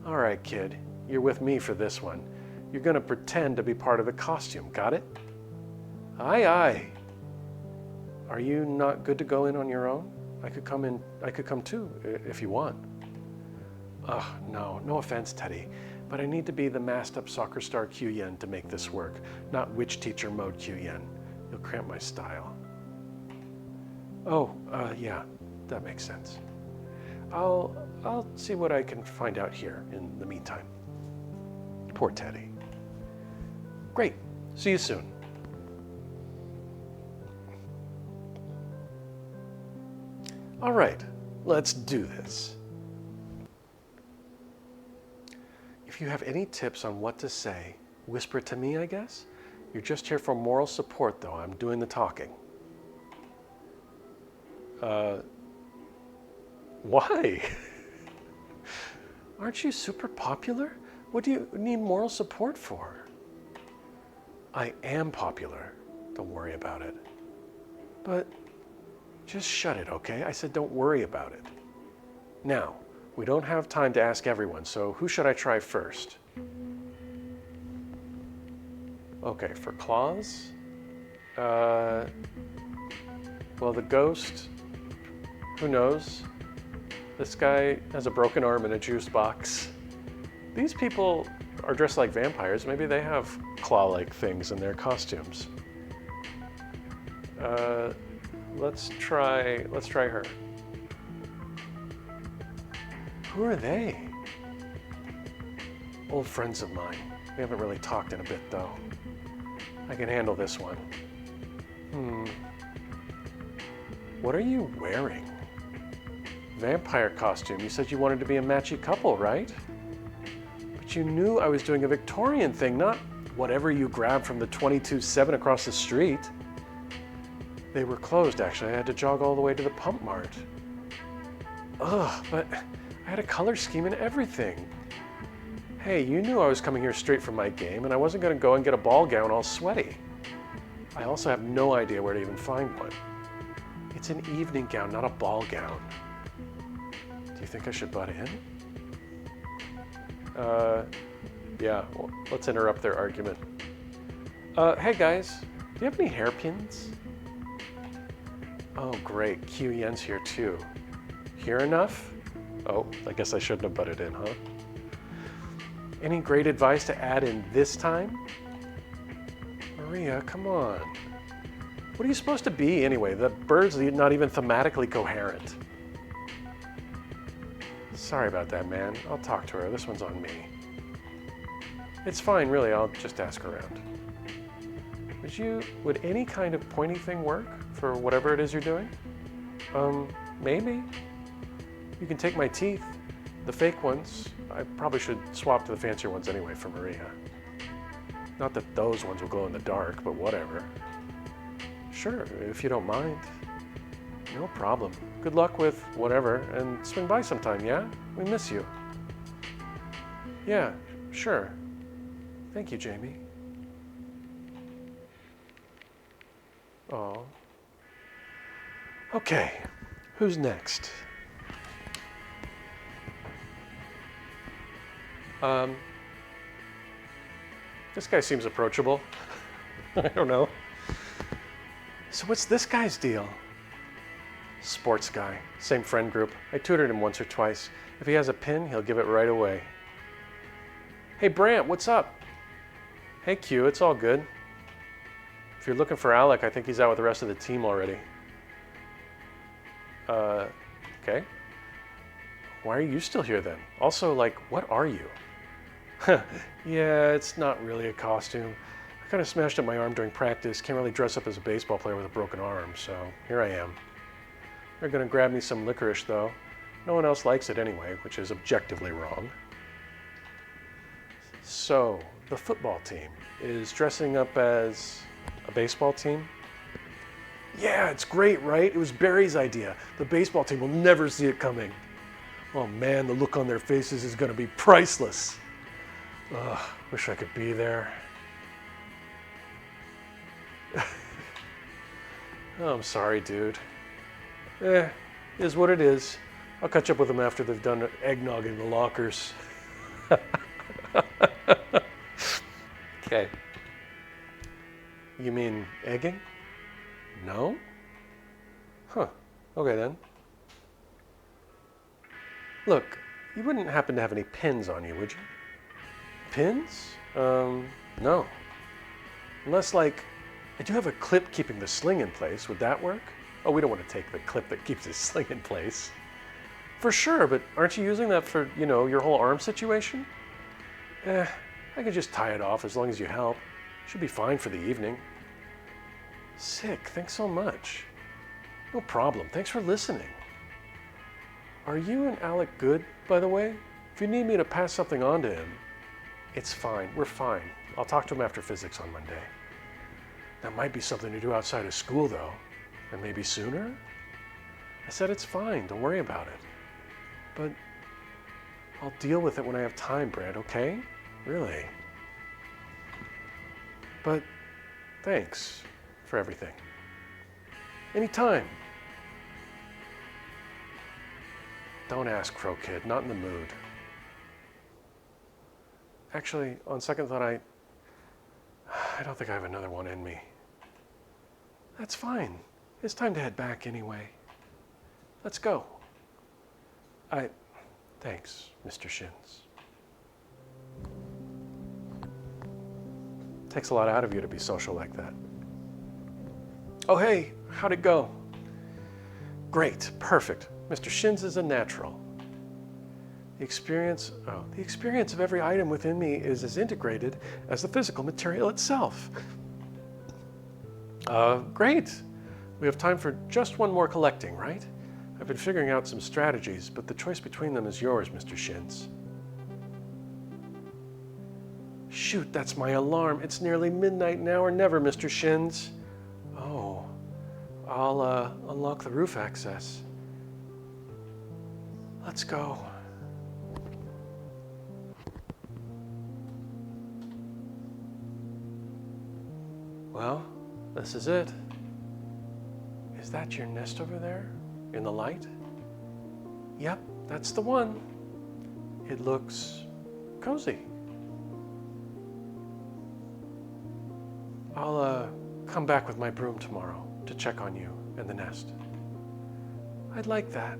All right, kid. You're with me for this one. You're gonna pretend to be part of the costume, got it? Aye, aye. Are you not good to go in on your own? I could come too, if you want. Ugh, no offense, Teddy, but I need to be the masked up soccer star Q-Yen to make this work, not witch teacher mode Q-Yen. You'll cramp my style. Oh, yeah, that makes sense. I'll see what I can find out here in the meantime. Poor Teddy. Great, see you soon. All right, let's do this. If you have any tips on what to say, whisper it to me, I guess. You're just here for moral support, though. I'm doing the talking. Why? Aren't you super popular? What do you need moral support for? I am popular. Don't worry about it. But just shut it, okay? I said don't worry about it. Now, we don't have time to ask everyone, so who should I try first? Okay, for claws? Well, the ghost, who knows? This guy has a broken arm in a juice box. These people are dressed like vampires. Maybe they have claw-like things in their costumes. Let's try her. Who are they? Old friends of mine. We haven't really talked in a bit, though. I can handle this one. What are you wearing? Vampire costume. You said you wanted to be a matchy couple, right? But you knew I was doing a Victorian thing, not whatever you grabbed from the 22-7 across the street. They were closed, actually. I had to jog all the way to the Pump Mart. Ugh, but I had a color scheme and everything. Hey, you knew I was coming here straight from my game, and I wasn't going to go and get a ball gown all sweaty. I also have no idea where to even find one. It's an evening gown, not a ball gown. Do you think I should butt in? Yeah, well, let's interrupt their argument. Hey guys, do you have any hairpins? Oh great, Q-Yen's here too. Here enough? Oh, I guess I shouldn't have butted in, huh? Any great advice to add in this time? Maria, come on. What are you supposed to be anyway? The bird's not even thematically coherent. Sorry about that, man. I'll talk to her. This one's on me. It's fine, really. I'll just ask around. Would any kind of pointy thing work for whatever it is you're doing? Maybe. You can take my teeth, the fake ones. I probably should swap to the fancier ones anyway for Maria. Not that those ones will glow in the dark, but whatever. Sure, if you don't mind. No problem. Good luck with whatever, and swing by sometime, yeah? We miss you. Yeah, sure. Thank you, Jamie. Oh. Okay, who's next? This guy seems approachable. I don't know. So what's this guy's deal? Sports guy, same friend group. I tutored him once or twice. If he has a pin, he'll give it right away. Hey Brant, what's up? Hey Q, it's all good. If you're looking for Alec, I think he's out with the rest of the team already. Okay. Why are you still here then? Also, like, what are you? Yeah, it's not really a costume. I kind of smashed up my arm during practice. Can't really dress up as a baseball player with a broken arm, so here I am. They're gonna grab me some licorice though. No one else likes it anyway, which is objectively wrong. So, the football team is dressing up as a baseball team? Yeah, it's great, right? It was Barry's idea. The baseball team will never see it coming. Oh man, the look on their faces is gonna be priceless. Ugh, wish I could be there. Oh, I'm sorry, dude. Is what it is. I'll catch up with them after they've done eggnog in the lockers. Okay. You mean egging? No? Huh. Okay then. Look, you wouldn't happen to have any pins on you, would you? Pins? No. Unless, like, I do have a clip keeping the sling in place. Would that work? Oh, we don't want to take the clip that keeps the sling in place. For sure, but aren't you using that for, you know, your whole arm situation? I could just tie it off as long as you help. Should be fine for the evening. Sick, thanks so much. No problem, thanks for listening. Are you and Alec good, by the way? If you need me to pass something on to him, it's fine, we're fine. I'll talk to him after physics on Monday. That might be something to do outside of school though, and maybe sooner? I said it's fine, don't worry about it. But I'll deal with it when I have time, Brad, okay? Really. But thanks for everything. Anytime. Don't ask, Crow Kid, not in the mood. Actually, on second thought, I don't think I have another one in me. That's fine. It's time to head back anyway. Let's go. Thanks, Mr. Shins. Takes a lot out of you to be social like that. Oh, hey, how'd it go? Great, perfect. Mr. Shins is a natural. The experience of every item within me is as integrated as the physical material itself. Great. We have time for just one more collecting, right? I've been figuring out some strategies, but the choice between them is yours, Mr. Shins. Shoot, that's my alarm. It's nearly midnight now or never, Mr. Shins. Oh, I'll unlock the roof access. Let's go. Well, this is it. Is that your nest over there? In the light? Yep, that's the one. It looks cozy. I'll come back with my broom tomorrow to check on you and the nest. I'd like that.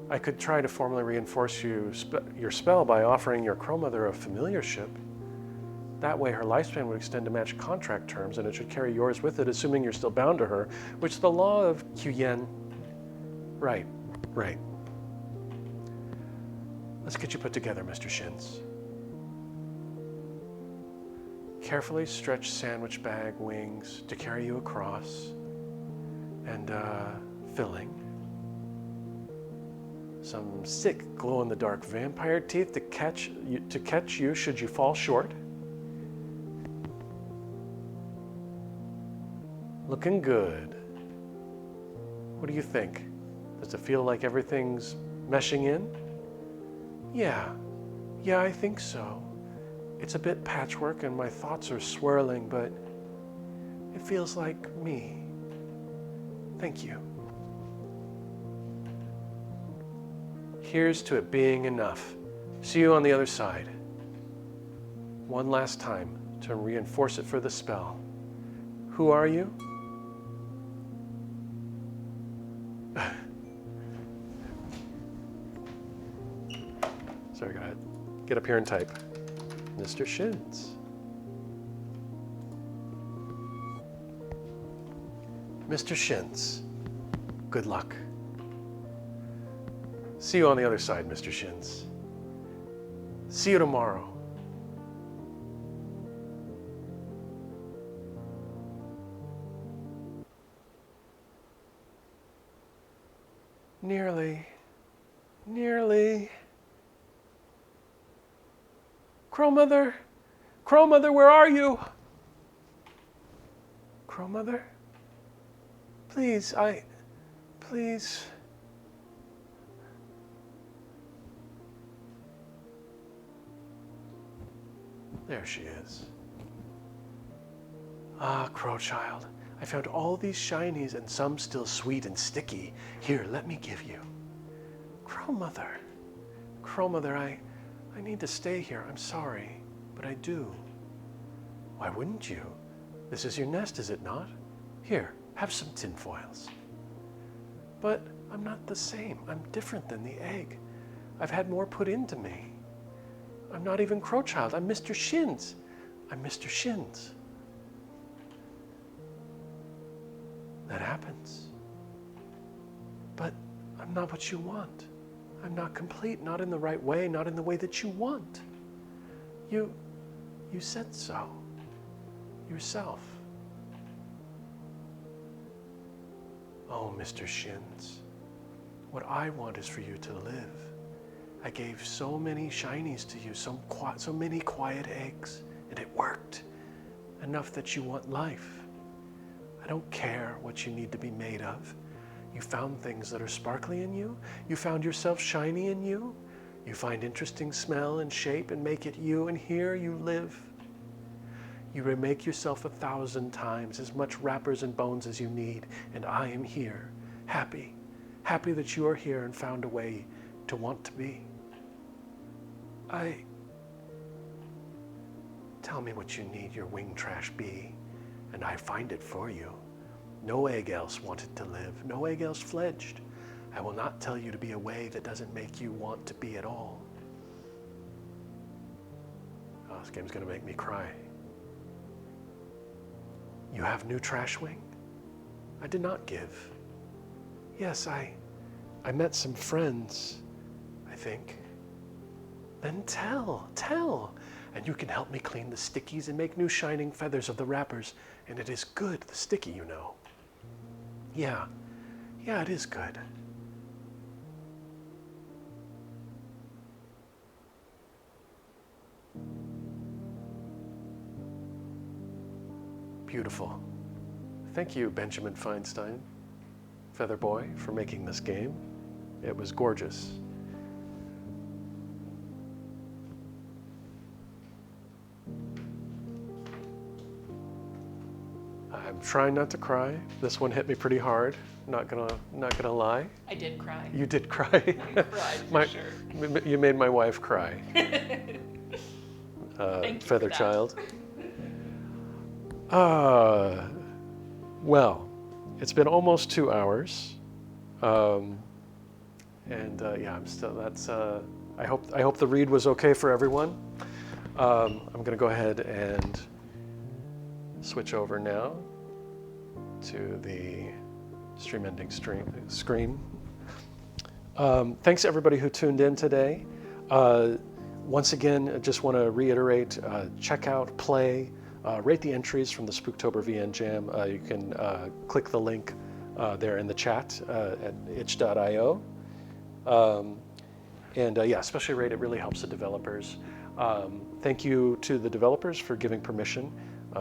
I could try to formally reinforce your spell by offering your crow mother a familiarship. That way her lifespan would extend to match contract terms, and it should carry yours with it, assuming you're still bound to her, which the law of Qian... Right. Let's get you put together, Mr. Shins. Carefully stretch sandwich bag wings to carry you across, and filling. Some sick glow-in-the-dark vampire teeth to catch you should you fall short. Looking good. What do you think? Does it feel like everything's meshing in? Yeah, I think so. It's a bit patchwork and my thoughts are swirling, but It feels like me. Thank you. Here's to it being enough. See you on the other side. One last time to reinforce it for the spell. Who are you? Sorry, go ahead. Get up here and type. Mr. Shins. Mr. Shins, good luck. See you on the other side, Mr. Shins. See you tomorrow. Nearly. Crowmother, where are you? Crowmother? Please. There she is. Ah, Crowchild, I found all these shinies and some still sweet and sticky. Here, let me give you. Crowmother, I need to stay here. I'm sorry, but I do. Why wouldn't you? This is your nest, is it not? Here, have some tinfoils. But I'm not the same. I'm different than the egg. I've had more put into me. I'm not even Crowchild. I'm Mr. Shins. That happens. But I'm not what you want. I'm not complete, not in the right way, not in the way that you want. You said so. Yourself. Oh, Mr. Shins, what I want is for you to live. I gave so many shinies to you, so many quiet eggs, and it worked. Enough that you want life. I don't care what you need to be made of. You found things that are sparkly in you. You found yourself shiny in you. You find interesting smell and shape and make it you, and here you live. You remake yourself 1,000 times, as much wrappers and bones as you need, and I am here, happy that you are here and found a way to want to be. Tell me what you need your wing trash be, and I find it for you. No egg else wanted to live, no egg else fledged. I will not tell you to be a way that doesn't make you want to be at all. Oh, this game's gonna make me cry. You have new Trashwing? I did not give. Yes, I met some friends, I think. Then tell. And you can help me clean the stickies and make new shining feathers of the wrappers. And it is good, the sticky, you know. Yeah, it is good. Beautiful. Thank you, Benjamin Feinstein, Feather Boy, for making this game. It was gorgeous. I'm trying not to cry. This one hit me pretty hard. Not gonna lie. I did cry. You did cry. I cried for sure. You made my wife cry. Thank you Feather for that. Child. Well, it's been almost 2 hours, yeah, I'm still. That's. I hope the read was okay for everyone. I'm gonna go ahead and switch over now to the stream ending screen. Thanks everybody who tuned in today. Once again, I just want to reiterate: check out, play. Rate the entries from the Spooktober VN Jam. You can click the link there in the chat at itch.io. Yeah, especially rate it really helps the developers. Thank you to the developers for giving permission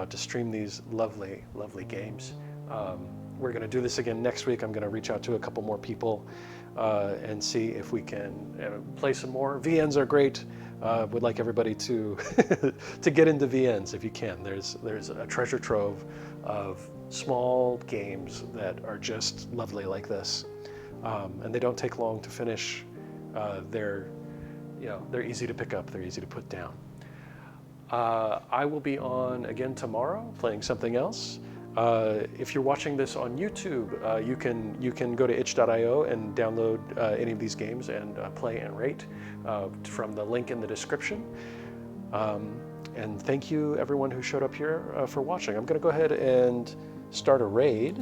to stream these lovely, lovely games. we're going to do this again next week. I'm going to reach out to a couple more people and see if we can play some more. VNs are great. Would like everybody to to get into VNs if you can. There's a treasure trove of small games that are just lovely like this, and they don't take long to finish. They're easy to pick up. They're easy to put down. I will be on again tomorrow playing something else. If you're watching this on YouTube, you can go to itch.io and download any of these games and play and rate from the link in the description. And thank you everyone who showed up here for watching. I'm going to go ahead and start a raid.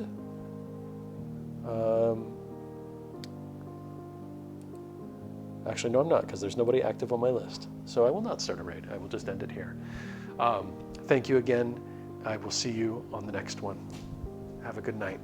Actually, no, I'm not, because there's nobody active on my list. So I will not start a raid. I will just end it here. Thank you again. I will see you on the next one. Have a good night.